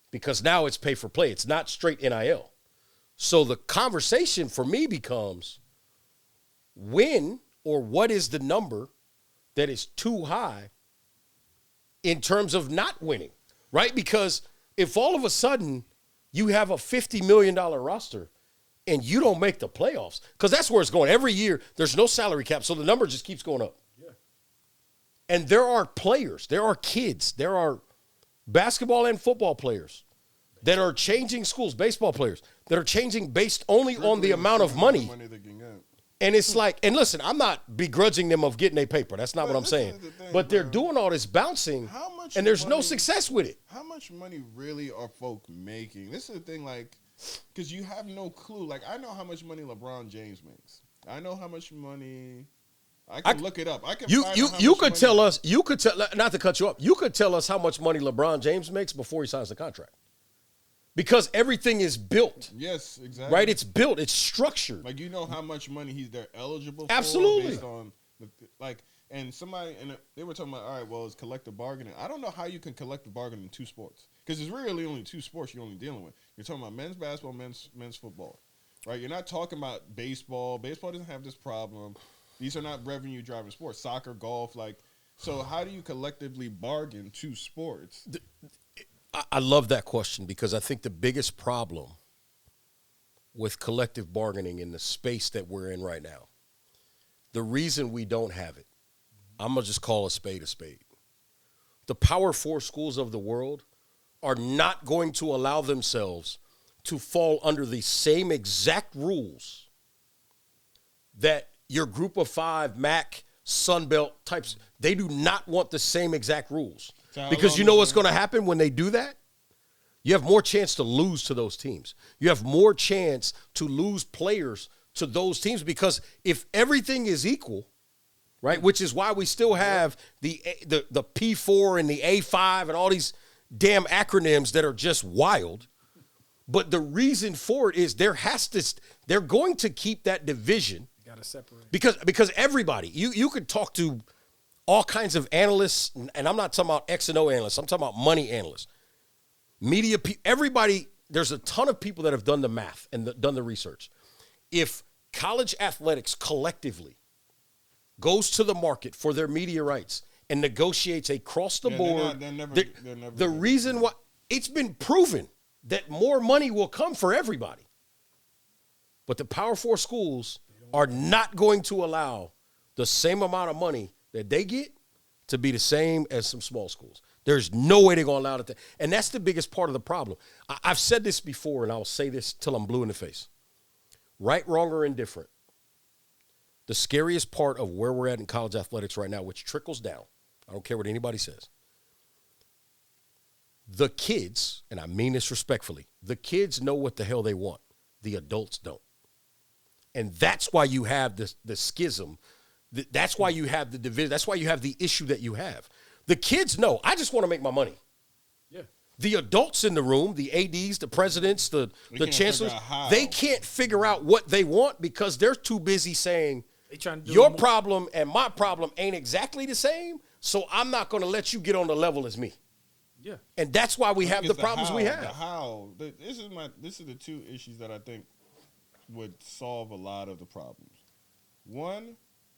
because now it's pay for play. It's not straight NIL. So the conversation for me becomes when or what is the number that is too high in terms of not winning, right? Because if all of a sudden you have a $50 million roster and you don't make the playoffs, because that's where it's going. Every year there's no salary cap, so the number just keeps going up. Yeah. And there are players, there are kids, there are basketball and football players that are changing schools, baseball players that are changing based only on the amount of money they can get. And it's like, and listen, I'm not begrudging them of getting a paper. That's not what I'm saying. But they're doing all this bouncing, and there's no success with it. How much money really are folk making? This is the thing, like, because you have no clue. Like, I know how much money LeBron James makes. I know how much money. I can look it up. I can. You could tell us. You could tell. Not to cut you off. You could tell us how much money LeBron James makes before he signs the contract. Because everything is built. Yes, exactly. Right? It's built. It's structured. Like, you know how much money they're eligible for. Absolutely. Based on, and somebody, and they were talking about, all right, well, it's collective bargaining. I don't know how you can collective bargain in two sports. Because it's really only two sports you're only dealing with. You're talking about men's basketball, men's football. Right? You're not talking about baseball. Baseball doesn't have this problem. These are not revenue-driving sports. Soccer, golf, so how do you collectively bargain two sports? I love that question because I think the biggest problem with collective bargaining in the space that we're in right now, the reason we don't have it, I'm going to just call a spade a spade. The Power 4 schools of the world are not going to allow themselves to fall under the same exact rules that your Group of 5, MAC, Sunbelt types, they do not want the same exact rules. Because you know what's going to happen when they do that? You have more chance to lose to those teams. You have more chance to lose players to those teams because if everything is equal, right, which is why we still have the P4 and the A5 and all these damn acronyms that are just wild. But the reason for it is they're going to keep that division. You got to separate. Because everybody, you could talk to all kinds of analysts, and I'm not talking about X and O analysts. I'm talking about money analysts. Media, everybody, there's a ton of people that have done the math and done the research. If college athletics collectively goes to the market for their media rights and negotiates across the board, the reason why it's been proven that more money will come for everybody. But the Power 4 schools are not going to allow the same amount of money that they get to be the same as some small schools. There's no way they're going to allow it. And that's the biggest part of the problem. I've said this before, and I'll say this till I'm blue in the face. Right, wrong, or indifferent. The scariest part of where we're at in college athletics right now, which trickles down, I don't care what anybody says. The kids, and I mean this respectfully, the kids know what the hell they want. The adults don't. And that's why you have the schism. That's why you have the division. That's why you have the issue that you have. The kids know, I just want to make my money. Yeah. The adults in the room, the ADs, the presidents, the chancellors, they can't figure out what they want because they're too busy saying, your problem and my problem ain't exactly the same, so I'm not going to let you get on the level as me. Yeah. And that's why we have the problems we have. This is the two issues that I think would solve a lot of the problems. One,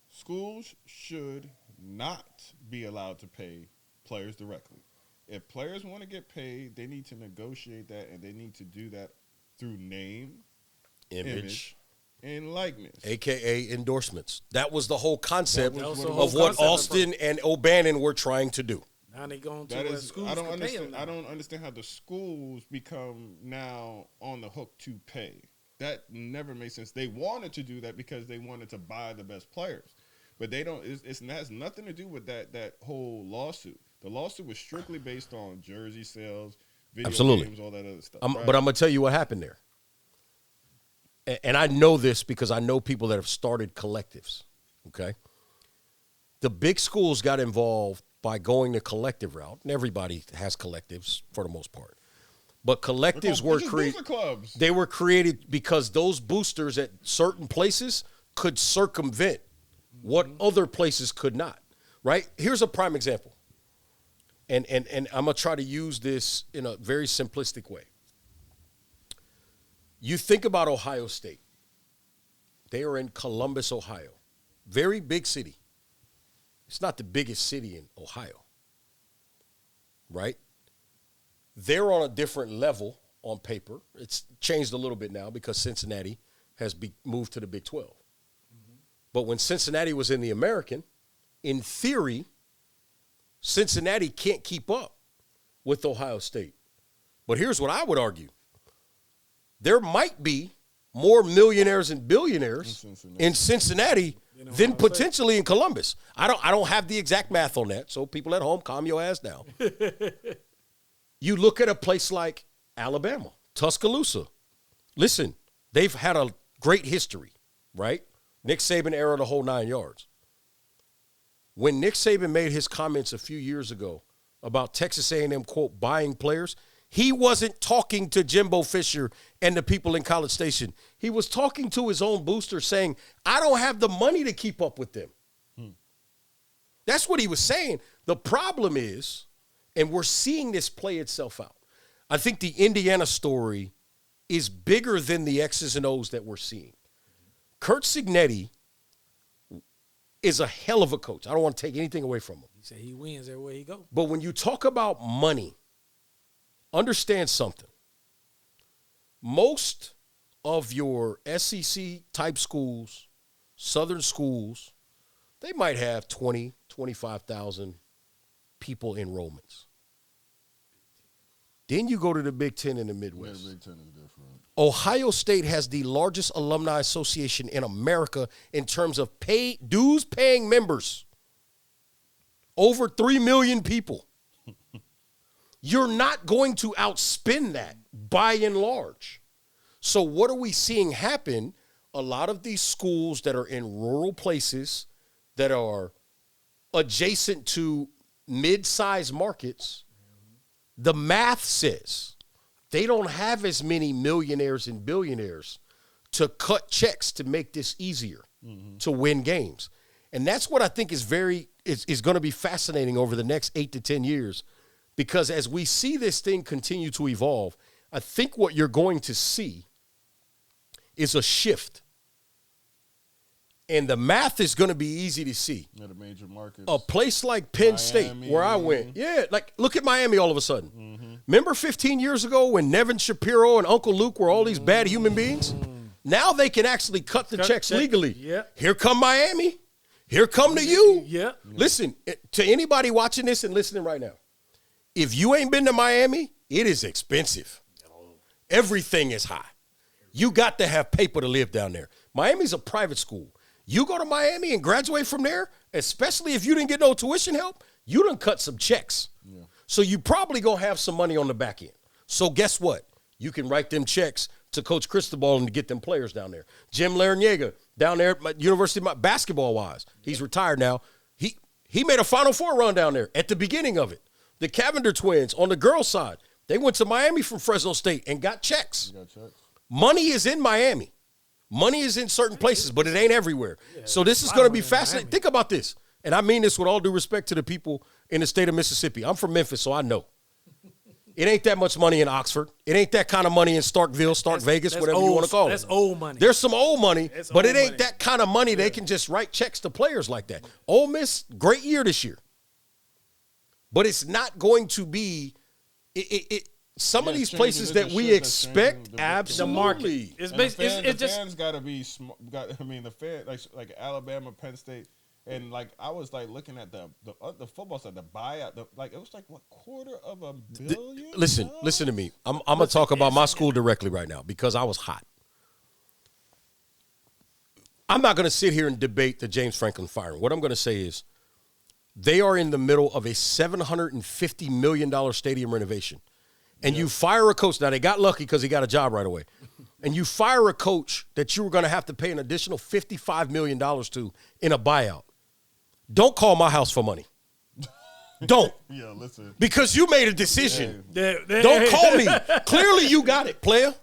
schools should not be allowed to pay players directly. If players want to get paid, they need to negotiate that, and they need to do that through name, image and likeness, AKA endorsements. That was the whole concept of what Austin and O'Bannon were trying to do. Now they going to schools. I don't understand how the schools become now on the hook to pay. That never made sense. They wanted to do that because they wanted to buy the best players, but they don't. It has nothing to do with that whole lawsuit. The lawsuit was strictly based on jersey sales, video games, all that other stuff. But I'm gonna tell you what happened there. And I know this because I know people that have started collectives, okay? The big schools got involved by going the collective route, and everybody has collectives for the most part. But collectives were created. They were created because those boosters at certain places could circumvent what other places could not, right? Here's a prime example. And I'm going to try to use this in a very simplistic way. You think about Ohio State. They are in Columbus, Ohio. Very big city. It's not the biggest city in Ohio, right? They're on a different level on paper. It's changed a little bit now because Cincinnati has moved to the Big 12. Mm-hmm. But when Cincinnati was in the American, in theory, Cincinnati can't keep up with Ohio State. But here's what I would argue. There might be more millionaires and billionaires in Cincinnati than potentially in Columbus. I don't have the exact math on that, so people at home, calm your ass down. You look at a place like Alabama, Tuscaloosa. Listen, they've had a great history, right? Nick Saban era, the whole 9 yards. When Nick Saban made his comments a few years ago about Texas A&M, quote, buying players, he wasn't talking to Jimbo Fisher and the people in College Station. He was talking to his own booster saying, I don't have the money to keep up with them. That's what he was saying. The problem is, and we're seeing this play itself out, I think the Indiana story is bigger than the X's and O's that we're seeing. Kurt Cignetti is a hell of a coach. I don't want to take anything away from him. He said he wins everywhere he goes. But when you talk about money, understand something. Most of your SEC-type schools, Southern schools, they might have 20, 25,000 people enrollments. Then you go to the Big Ten in the Midwest. Yeah, the Big Ten is different. Ohio State has the largest alumni association in America in terms of dues-paying members. Over 3 million people. You're not going to outspend that by and large. So what are we seeing happen? A lot of these schools that are in rural places that are adjacent to mid-sized markets, the math says they don't have as many millionaires and billionaires to cut checks to make this easier to win games. And that's what I think is going to be fascinating over the next 8 to 10 years. Because as we see this thing continue to evolve, I think what you're going to see is a shift. And the math is going to be easy to see. At a major market. A place like Penn State, where I went. Yeah, like look at Miami all of a sudden. Mm-hmm. Remember 15 years ago when Nevin Shapiro and Uncle Luke were all these bad human beings? Now they can actually cut the checks legally. Yeah. Here come Miami. Here come to you. Yeah. Listen, to anybody watching this and listening right now, if you ain't been to Miami, it is expensive. Everything is high. You got to have paper to live down there. Miami's a private school. You go to Miami and graduate from there, especially if you didn't get no tuition help, you done cut some checks. Yeah. So you probably going to have some money on the back end. So guess what? You can write them checks to Coach Cristobal and to get them players down there. Jim Larrañaga down there at my University basketball-wise. He's retired now. He made a Final Four run down there at the beginning of it. The Cavender twins on the girls' side, they went to Miami from Fresno State and got checks. Money is in Miami. Money is in certain places, but it ain't everywhere. Yeah, so this is going to be fascinating. Think about this, and I mean this with all due respect to the people in the state of Mississippi. I'm from Memphis, so I know. It ain't that much money in Oxford. It ain't that kind of money in Starkville, Vegas, whatever you want to call it. That's old money. There's some old money, but it ain't money. that kind of money they can just write checks to players like that. Ole Miss, great year this year. But it's not going to be some of these places that we expect, absolutely. The fans got to be smart. I mean, the fans, like Alabama, Penn State, and like I was like looking at the football side, the buyout, it was like what, $250 million? Listen to me. I'm gonna talk about my school directly right now because I was hot. I'm not gonna sit here and debate the James Franklin firing. What I'm gonna say is, they are in the middle of a $750 million stadium renovation. And you fire a coach. Now, they got lucky because he got a job right away. And you fire a coach that you were going to have to pay an additional $55 million to in a buyout. Don't call my house for money. Don't. Yeah, listen. Because you made a decision. Don't call me. Clearly, you got it, player.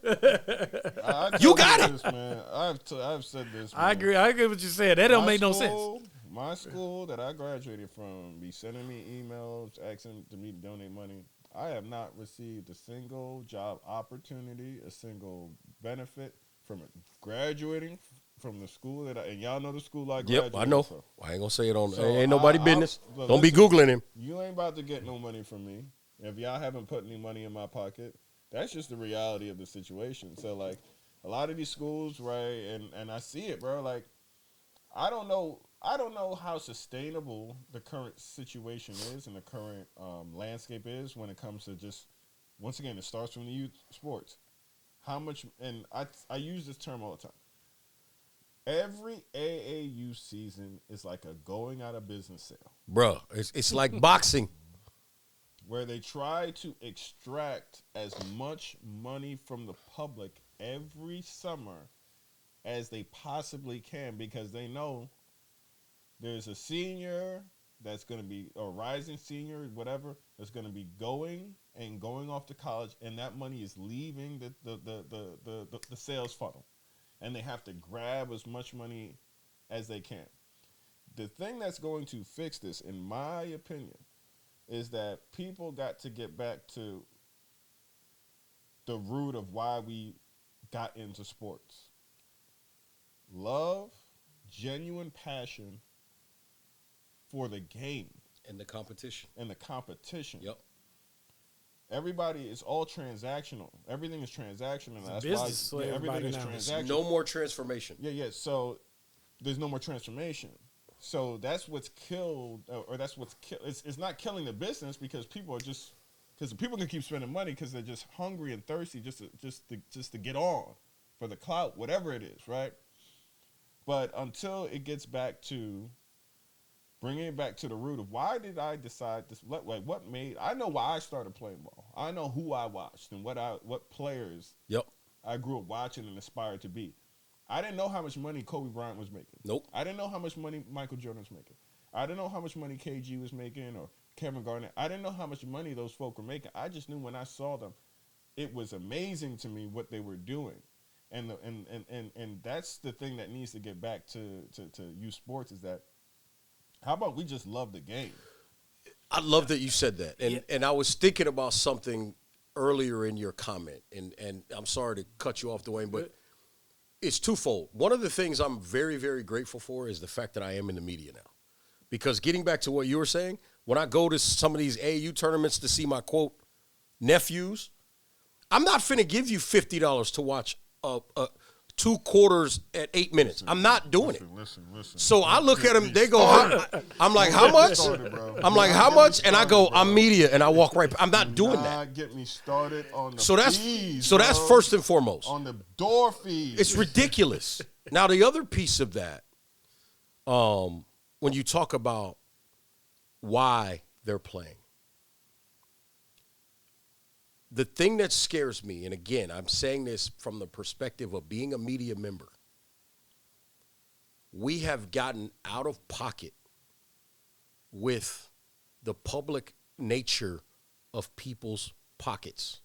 You got it. This, man. I've said this. Man. I agree with what you said. That don't make no sense. My school that I graduated from be sending me emails asking me to donate money. I have not received a single job opportunity, a single benefit from graduating from the school and y'all know the school I graduated. Yep, I know. From. I ain't gonna say it on. Ain't nobody business. Don't be Googling him. You ain't about to get no money from me if y'all haven't put any money in my pocket. That's just the reality of the situation. So like a lot of these schools, right? And I see it, bro. Like I don't know how sustainable the current situation is and the current landscape is when it comes to just, once again, it starts from the youth sports. How much, and I use this term all the time. Every AAU season is like a going out of business sale. Bruh, it's like boxing. Where they try to extract as much money from the public every summer as they possibly can because they know there's a senior that's going to be a rising senior, whatever, that's going to be going off to college, and that money is leaving the sales funnel, and they have to grab as much money as they can. The thing that's going to fix this, in my opinion, is that people got to get back to the root of why we got into sports. Love, genuine passion for the game. And the competition. Yep. Everybody is all transactional. Everything is transactional. That's why everything is transactional. No more transformation. Yeah. So there's no more transformation. So that's what's killed, or that's what's killed. It's not killing the business because people can keep spending money because they're just hungry and thirsty just to get on for the clout, whatever it is, right? But until it gets back to bringing it back to the root of why did I decide this? Like what made? I know why I started playing ball. I know who I watched and what players. Yep. I grew up watching and aspired to be. I didn't know how much money Kobe Bryant was making. Nope. I didn't know how much money Michael Jordan was making. I didn't know how much money KG was making or Kevin Garnett. I didn't know how much money those folk were making. I just knew when I saw them, it was amazing to me what they were doing. And that's the thing that needs to get back to youth sports is that how about we just love the game? I love that you said that. And I was thinking about something earlier in your comment, and I'm sorry to cut you off, Dwayne, but it's twofold. One of the things I'm very, very grateful for is the fact that I am in the media now. Because getting back to what you were saying, when I go to some of these AAU tournaments to see my, quote, nephews, I'm not finna give you $50 to watch 2 quarters at 8 minutes. I'm not doing it. Listen. So I look at them, they go, I'm like, how much? I'm like, how much? And I go, I'm media, and I walk right. I'm not doing that. Get me started on the fees, so that's first and foremost. On the door fees. It's ridiculous. Now, the other piece of that, when you talk about why they're playing, the thing that scares me, and again, I'm saying this from the perspective of being a media member, we have gotten out of pocket with the public nature of people's pockets.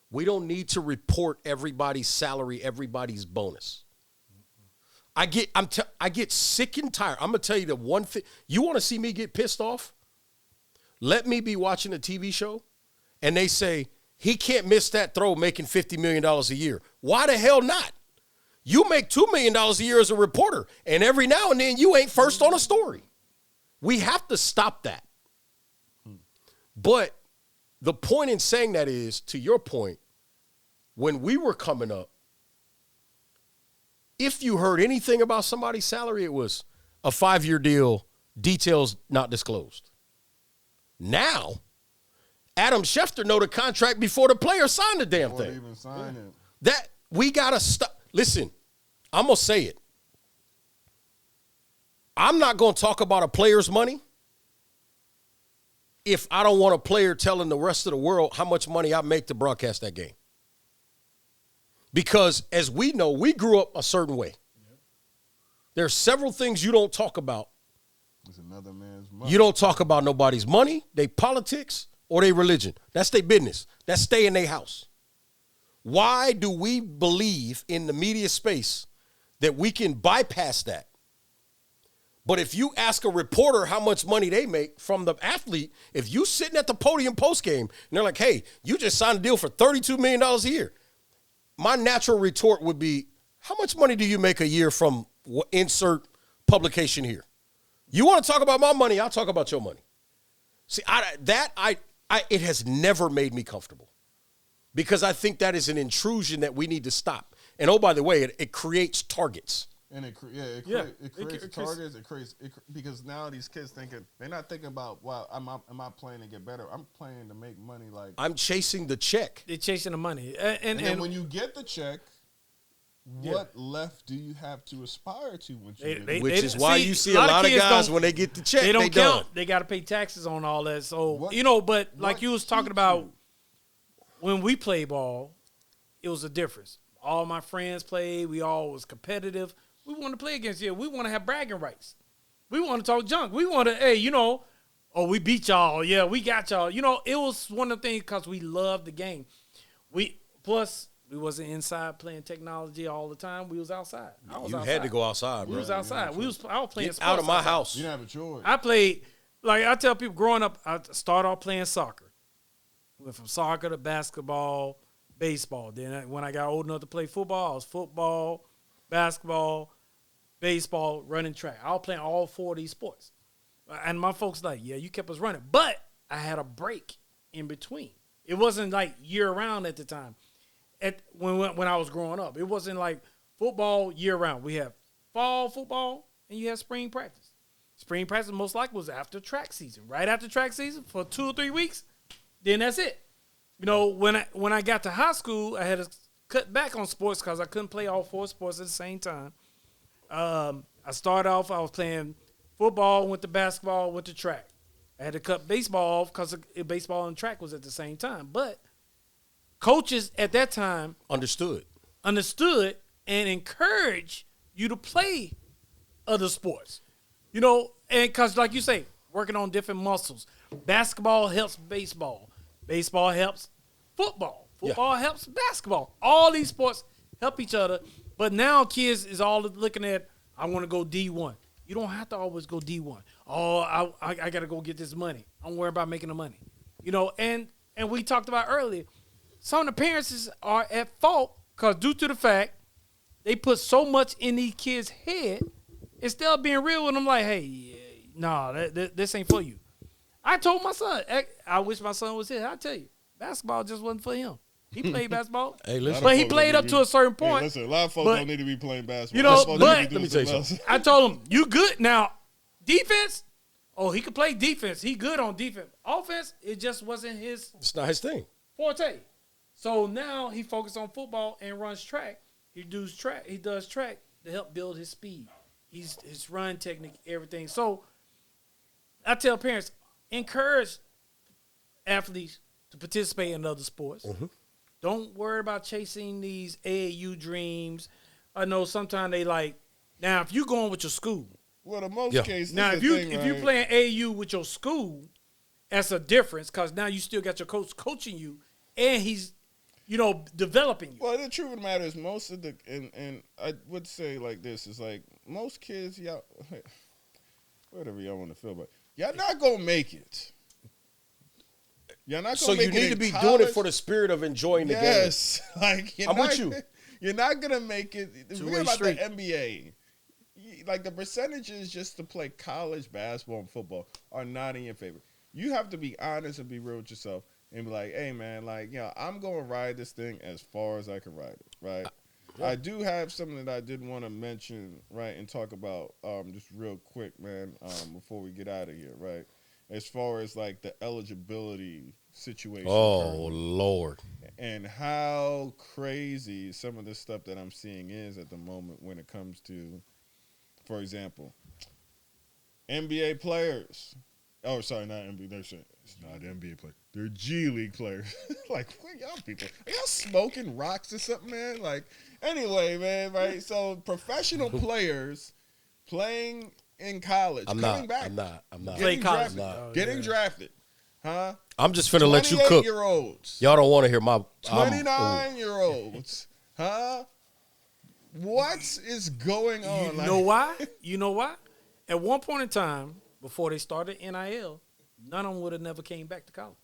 We don't need to report everybody's salary, everybody's bonus. I get sick and tired. I'm going to tell you the one thing. You want to see me get pissed off? Let me be watching a TV show, and they say he can't miss that throw making $50 million a year. Why the hell not? You make $2 million a year as a reporter, and every now and then you ain't first on a story. We have to stop that. But the point in saying that is, to your point, when we were coming up, if you heard anything about somebody's salary, it was a 5-year deal, details not disclosed. Now, Adam Schefter know the contract before the player signed the damn thing. Even sign it. That we gotta stop. Listen, I'm gonna say it. I'm not gonna talk about a player's money if I don't want a player telling the rest of the world how much money I make to broadcast that game. Because as we know, we grew up a certain way. There are several things you don't talk about. It's another man's money. You don't talk about nobody's money, they politics, or they religion. That's their business. That's stay in their house. Why do we believe in the media space that we can bypass that? But if you ask a reporter how much money they make from the athlete, if you sitting at the podium postgame and they're like, hey, you just signed a deal for $32 million a year, my natural retort would be, how much money do you make a year from insert publication here? You want to talk about my money, I'll talk about your money. See, it has never made me comfortable because I think that is an intrusion that we need to stop. And oh, by the way, it creates targets. And it creates targets. Because now these kids they're not thinking about, wow, am I playing to get better? I'm playing to make money. Like I'm chasing the check. They're chasing the money, and then when you get the check, what left do you have to aspire to? Which is why you see a lot of guys when they get the check, they don't count. Done. They got to pay taxes on all that. So but like you was talking about, when we play ball, it was a difference. All my friends played. We all was competitive. We want to play against you. We want to have bragging rights. We want to talk junk. We want to, we beat y'all. Yeah, we got y'all. It was one of the things because we loved the game. We wasn't inside playing technology all the time. We was outside. You had to go outside, bro. We was outside. I was playing sports out of my house. You didn't have a choice. I played, like I tell people growing up, I started off playing soccer. Went from soccer to basketball, baseball. Then when I got old enough to play football, I was football, basketball, baseball, running track. I was playing all 4 of these sports. And my folks like, yeah, you kept us running. But I had a break in between. It wasn't like year-round at the time. When I was growing up. It wasn't like football year-round. We have fall football and you have spring practice. Spring practice most likely was after track season. Right after track season for 2 or 3 weeks, then that's it. When I got to high school, I had to cut back on sports because I couldn't play all 4 sports at the same time. I started off, I was playing football, went to basketball, went to track. I had to cut baseball off because baseball and track was at the same time. But coaches at that time understood and encouraged you to play other sports. And because like you say, working on different muscles. Basketball helps baseball. Baseball helps football. Football helps basketball. All these sports help each other. But now kids is all looking at, I want to go D1. You don't have to always go D1. Oh, I got to go get this money. I'm worried about making the money. And we talked about earlier, some of the parents are at fault because due to the fact they put so much in these kids' head, instead of being real with them like, hey, this ain't for you. I told my son, I wish my son was here. I tell you, basketball just wasn't for him. He played basketball, but he played up to a certain point. Hey, listen, a lot of folks don't need to be playing basketball. But let me tell you something. I told him, you good now. Defense, he could play defense. He good on defense. Offense, it just wasn't his. It's not his thing. Forte. So now he focused on football and runs track. He does track to help build his speed. His run technique, everything. So I tell parents, encourage athletes to participate in other sports. Mm-hmm. Don't worry about chasing these AAU dreams. I know sometimes they now if you going with your school. Well, in most cases, now if you playing AAU with your school, that's a difference because now you still got your coach coaching you, and he's developing you. Well, the truth of the matter is most of and I would say like this is like most kids, y'all, whatever y'all want to feel, but y'all not gonna make it. You're not so you need to be doing it for the spirit of enjoying the game. Yes, like I'm with you. You're not gonna make it. The Two-way about street. the NBA, like the percentages just to play college basketball and football are not in your favor. You have to be honest and be real with yourself and be like, hey man, like I'm gonna ride this thing as far as I can ride it, right? I do have something that I did want to mention, right, and talk about just real quick, man, before we get out of here, right? As far as like the eligibility situation. Oh Lord. And how crazy some of the stuff that I'm seeing is at the moment when it comes to, for example, NBA players. Oh, sorry, not NBA. It's not NBA players. They're G League players. Like, what y'all people? Are y'all smoking rocks or something, man? Like, anyway, man, right? So, professional players playing in college, I'm coming not. back. I'm not. Play college. Getting drafted. Huh? I'm just finna let you cook. 28-year-olds. Y'all don't want to hear my 29-year-olds. Huh? What is going on? You know why? You know why? At one point in time, before they started NIL, none of them would have never came back to college.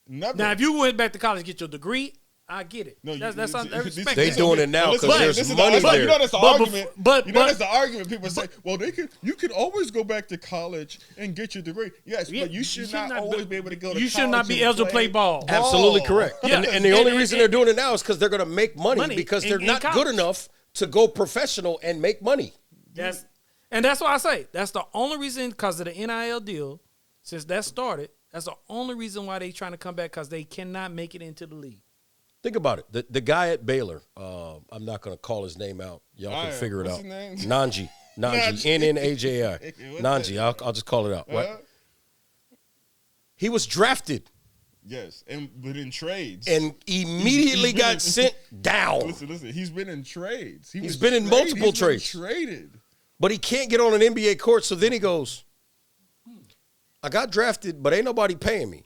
Never. Now, if you went back to college to get your degree, I get it. No, that's respect. They doing it now because there's money there. You know that's the argument. but that's the argument. People say, well, you can always go back to college and get your degree. Yes, but you should not always be able to go to college. You should not be eligible to play ball. Absolutely correct. Yeah. And the only reason they're doing it now is because they're going to make money because they're not college. good enough to go professional and make money. That's why I say that's the only reason, because of the NIL deal. Since that started, that's the only reason why they trying to come back, because they cannot make it into the league. Think about it. The guy at Baylor, I'm not going to call his name out. Y'all can figure it out. Nanji. N-N-A-J-I. Nanji. I'll just call it out. Right? He was drafted. Yes, but in trades. And immediately got sent down. Listen. He's been in trades. He's been in multiple trades. Traded. But he can't get on an NBA court, so then he goes, I got drafted, but ain't nobody paying me.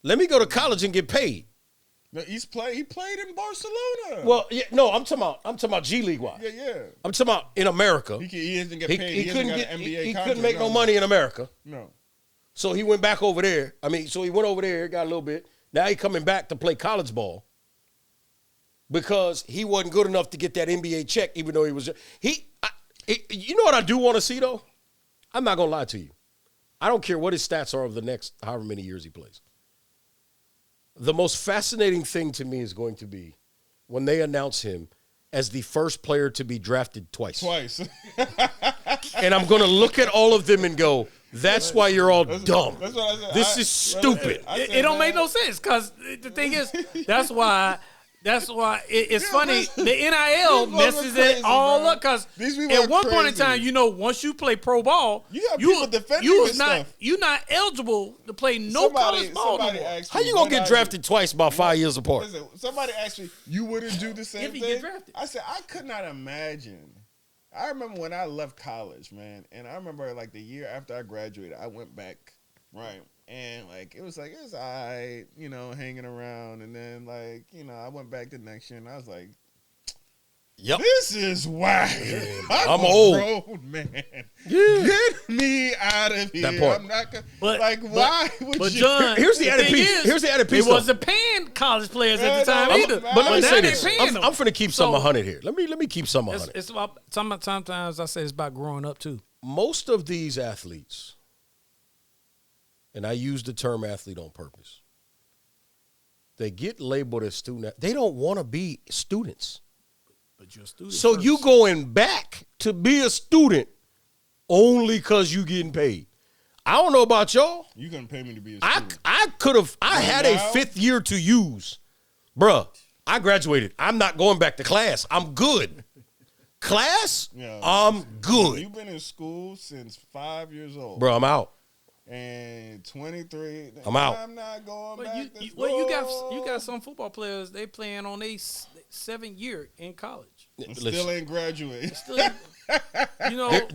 Let me go to college and get paid. No, he played in Barcelona. Well, yeah, no, I'm talking about G League wise. Yeah. I'm talking about in America. He doesn't get paid. He couldn't get an NBA he contract. couldn't make no money in America. No. So he went back over there. So he went over there, got a little bit. Now he coming back to play college ball because he wasn't good enough to get that NBA check, even though he was. You know what I do want to see, though? I'm not going to lie to you. I don't care what his stats are of the next however many years he plays. The most fascinating thing to me is going to be when they announce him as the first player to be drafted twice. And I'm going to look at all of them and go, that's why you're all dumb. That's what I said. This is stupid. It don't make no sense, because the thing is, that's why it's funny. The NIL messes it all up, because at one point in time, once you play pro ball, you're not eligible to play college ball no more. How you gonna get drafted twice about 5 years apart? Listen, somebody asked me, you wouldn't do the same if you thing? get drafted. I said, I could not imagine. I remember when I left college, man, and I remember like the year after I graduated, I went back, right? And it was all right, hanging around. And then I went back the next year and I was like, yep, this is whack. I'm old. Grown, man. Yeah. Get me out of here. That part. I'm not gonna, why would you? John, here's the added piece. Here's the added piece. It wasn't paying college players at the time either. But let me say this. I'm going to keep some 100 here. Let me keep some 100. It's about, sometimes I say it's about growing up too. Most of these athletes, and I use the term athlete on purpose, they get labeled as student. They don't want to be students. But you're a student. So first. you going back to be a student only because you getting paid. I don't know about y'all. You couldn't pay me to be a student. I had a 5th year to use. Bruh, I graduated. I'm not going back to class. I'm good. Class, I'm good. You've been in school since 5 years old. Bro, I'm out. And 23. I'm out. I'm not going back to school. Well, you got some football players, they playing on their 7th year in college. Still ain't graduated.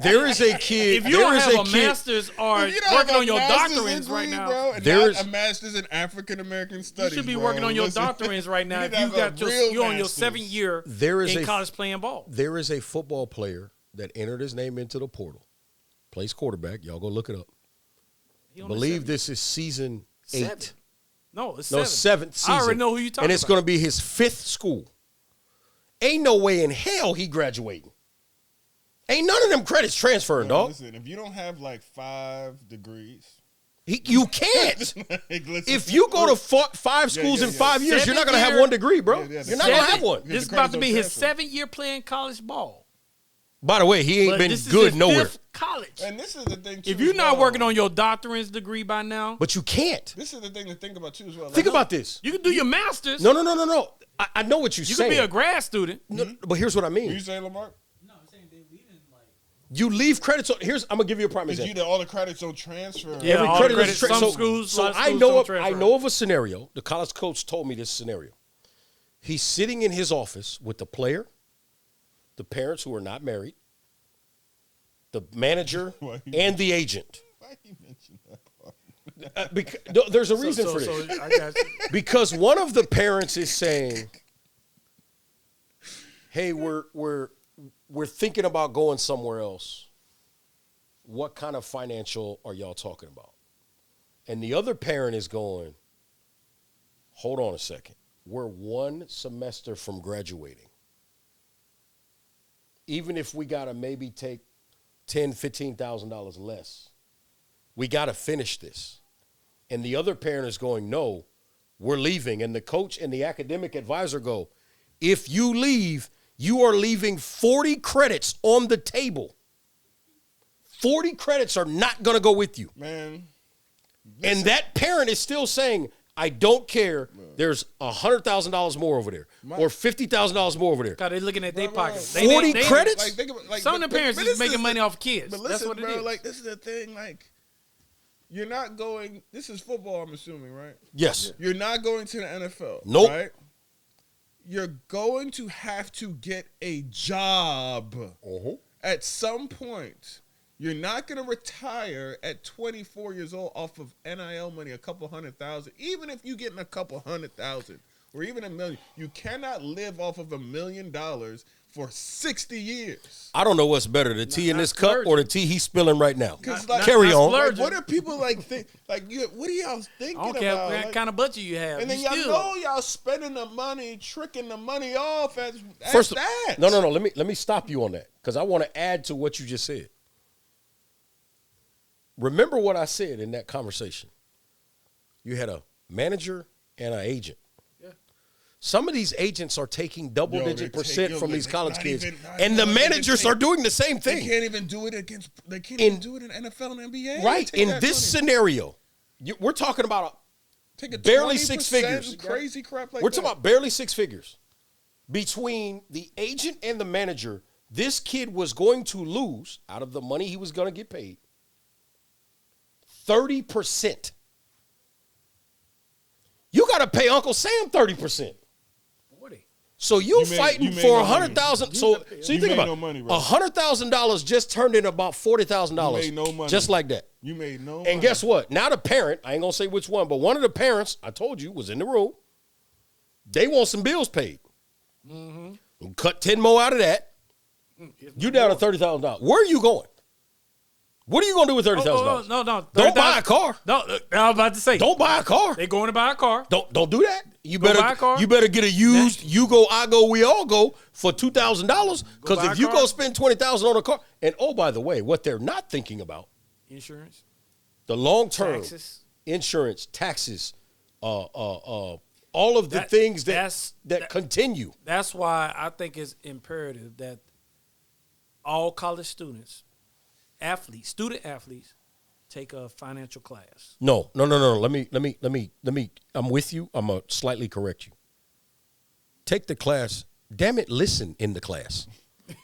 There is a kid. If you don't have a master's or working on your doctorates right now, bro, there is a master's in African American studies. You should be working on your doctorates right now. If you're on your 7th year in college playing ball. There is a football player that entered his name into the portal, plays quarterback. Y'all go look it up. Believe this is season 8. No, it's seventh season. I already know who you're talking about. And it's going to be his 5th school. Ain't no way in hell he graduating. Ain't none of them credits transferring, dog. Listen, if you don't have like 5 degrees. You can't. If you go to 5 schools in 5 years, you're not going to have 1 degree, bro. You're not going to have one. This is about to be his 7th year playing college ball. By the way, he ain't been good nowhere. 5th college. And this is the thing, too. If you're not working on your doctorate's degree by now. But you can't. This is the thing to think about, too, as well. Think about this. You can do your master's. No. I know what you're saying. You can be a grad student. No, but here's what I mean. What you saying, Lamar? No, I'm saying they leaving like. You leave credits on. I'm gonna give you a prime Because example. all the credits don't transfer. Yeah, Every all credit the is credits. Some schools. So I know of a scenario. The college coach told me this scenario. He's sitting in his office with the player, the parents who are not married, the manager, and the agent. Why you mention that part? Because, there's a reason for this. I got you. Because one of the parents is saying, "Hey, we're thinking about going somewhere else. What kind of financial are y'all talking about?" And the other parent is going, "Hold on a second. We're 1 semester from graduating. Even if we gotta maybe take $10,000, $15,000 less, we gotta finish this." And the other parent is going, "No, we're leaving." And the coach and the academic advisor go, "If you leave, you are leaving 40 credits on the table. 40 credits are not going to go with you." Man. And that parent is still saying, "I don't care. There's $100,000 more over there or $50,000 more over there." God, they're looking at their pockets. 40 credits? Like, think about, Some of the parents is making money off kids. But listen, That's what it is. Like, this is the thing. Like, you're not going. This is football, I'm assuming, right? Yes. You're not going to the NFL. Nope. Right? You're going to have to get a job at some point. You're not going to retire at 24 years old off of NIL money, a couple $100,000. Even if you're getting a couple $100,000 or even $1 million, you cannot live off of $1 million for 60 years. I don't know what's better, the tea in this cup or the tea he's spilling right now. Like, Carry on. Like, what are people like think? Like, what are y'all thinking I don't care about? what kind of budget you have. And then y'all know y'all spending the money, tricking the money off as First, that. No. Let me stop you on that because I want to add to what you just said. Remember what I said in that conversation. You had a manager and an agent. Yeah. Some of these agents are taking double-digit percent from these college kids, and the managers are doing the same thing. They can't even do it against. They can't even do it in NFL and NBA. Right. In this scenario, we're talking about barely 6 figures. Crazy crap like that. We're talking about barely 6 figures. Between the agent and the manager, this kid was going to lose out of the money he was going to get paid 30%. You got to pay Uncle Sam 30%. 40. So you fighting for $100,000. So you think about it. $100,000 just turned into about $40,000. You made no money. Just like that. You made no money. And guess what? Now the parent, I ain't going to say which one, but one of the parents, I told you, was in the room. They want some bills paid. Mm-hmm. Cut 10 more out of that. You down to $30,000. Where are you going? What are you going to do with $30,000? No. Don't buy a car. No, I was about to say. Don't buy a car. They going to buy a car. Don't do that. You Go better buy a car. You better get a used. You go, I go, we all go for $2,000. Because if you go spend $20,000 on a car, and oh by the way, what they're not thinking about, insurance, the long term taxes, insurance, taxes, all of the things that continue. That's why I think it's imperative that all college students. Student athletes take a financial class. No. Let me. I'm with you. I'm gonna slightly correct you. Take the class. Damn it! Listen in the class.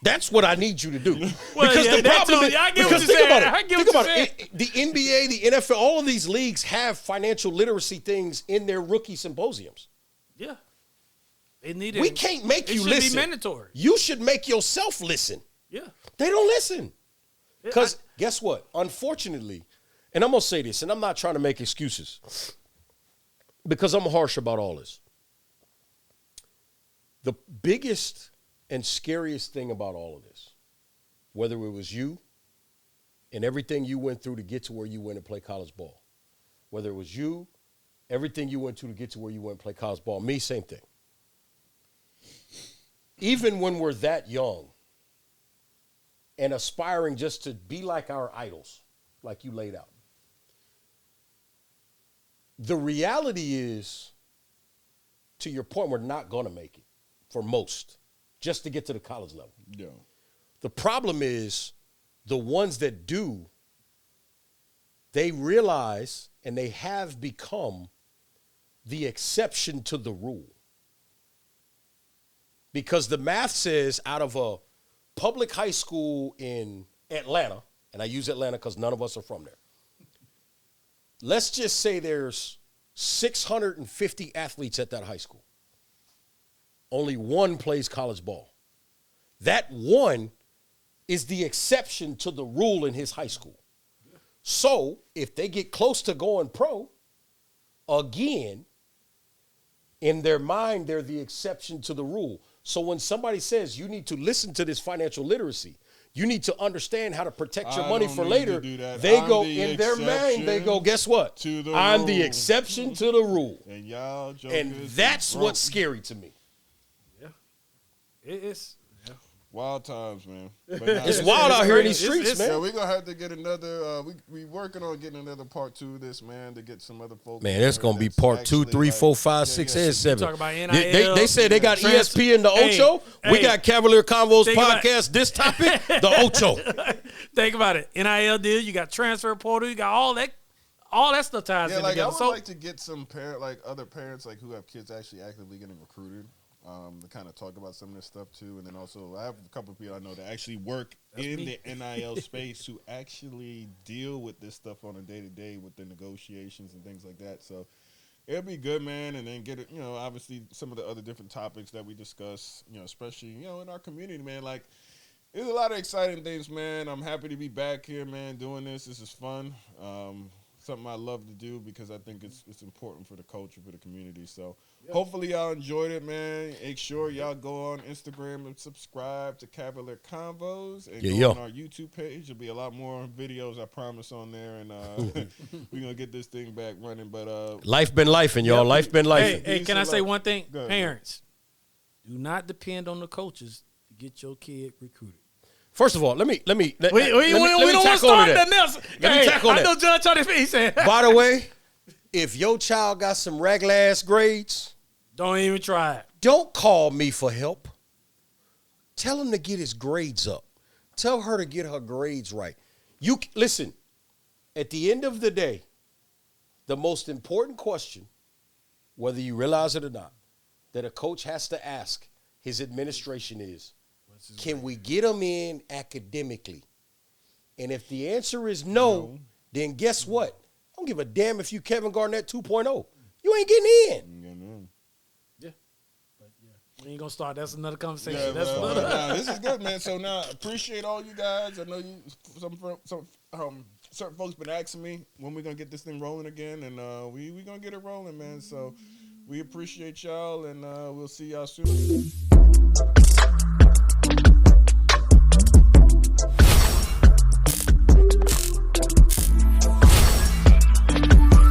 That's what I need you to do. Because the problem is, because think about it. The NBA, the NFL, all of these leagues have financial literacy things in their rookie symposiums. Yeah, they need it. We can't make you listen. It should be mandatory. You should make yourself listen. Yeah, they don't listen. Because guess what? Unfortunately, and I'm going to say this, and I'm not trying to make excuses because I'm harsh about all this. The biggest and scariest thing about all of this, whether it was you and everything you went through to get to where you went and play college ball, whether it was you everything you went to get to where you went and play college ball. Me, same thing. Even when we're that young and aspiring just to be like our idols, like you laid out, the reality is, to your point, we're not going to make it for most, just to get to the college level. Yeah. The problem is the ones that do, they realize and they have become the exception to the rule. Because the math says out of a public high school in Atlanta, and I use Atlanta because none of us are from there, let's just say there's 650 athletes at that high school. Only one plays college ball. That one is the exception to the rule in his high school. So if they get close to going pro, again, in their mind, they're the exception to the rule. So when somebody says you need to listen to this financial literacy, you need to understand how to protect your money for later, they go in their mind, they go, guess what? I'm the exception to the rule. And y'all and that's what's scary to me. Yeah. It's wild times, man. It's wild out here in these streets, man. Yeah, we're going to have to get another, we working on getting another part 2 of this, man, to get some other folks. Man, there's going to be part 2, 3, 4, 5, 6, and 7. Talk about NIL, they said they got ESP and the Ocho. We got Cavalier Convos podcast, this topic, the Ocho. Think about it. NIL deal, you got transfer portal, you got all that stuff ties in together. I would like to get some other parents who have kids actually actively getting recruited. To kind of talk about some of this stuff too, and then also I have a couple of people I know that actually work the NIL space who actually deal with this stuff on a day-to-day with the negotiations and things like that. So it'll be good, man, and then get it. Obviously some of the other different topics that we discuss. Especially in our community, man. Like there's a lot of exciting things, man. I'm happy to be back here, man, doing this. This is fun. Something I love to do because I think it's important for the culture, for the community. So hopefully y'all enjoyed it, man. Make sure y'all go on Instagram and subscribe to Cavalier Convos and go on our YouTube page. There'll be a lot more videos, I promise, on there. And we're going to get this thing back running. But life been life, and y'all. Life been life. Hey, can I say one thing? Parents, do not depend on the coaches to get your kid recruited. First of all, let me We don't want to start nothing else. Let me tackle that. I know John Charlie he said. By the way, if your child got some regular ass grades, don't even try it. Don't call me for help. Tell him to get his grades up. Tell her to get her grades right. You listen. At the end of the day, the most important question, whether you realize it or not, that a coach has to ask his administration is, can we get them in academically? And if the answer is no, then guess what? I don't give a damn if you Kevin Garnett 2.0. You ain't getting in. Yeah. But we ain't going to start. That's another conversation. Yeah, That's this is good, man. So now, appreciate all you guys. I know certain folks been asking me when we're going to get this thing rolling again, and we going to get it rolling, man. So we appreciate y'all, and we'll see y'all soon.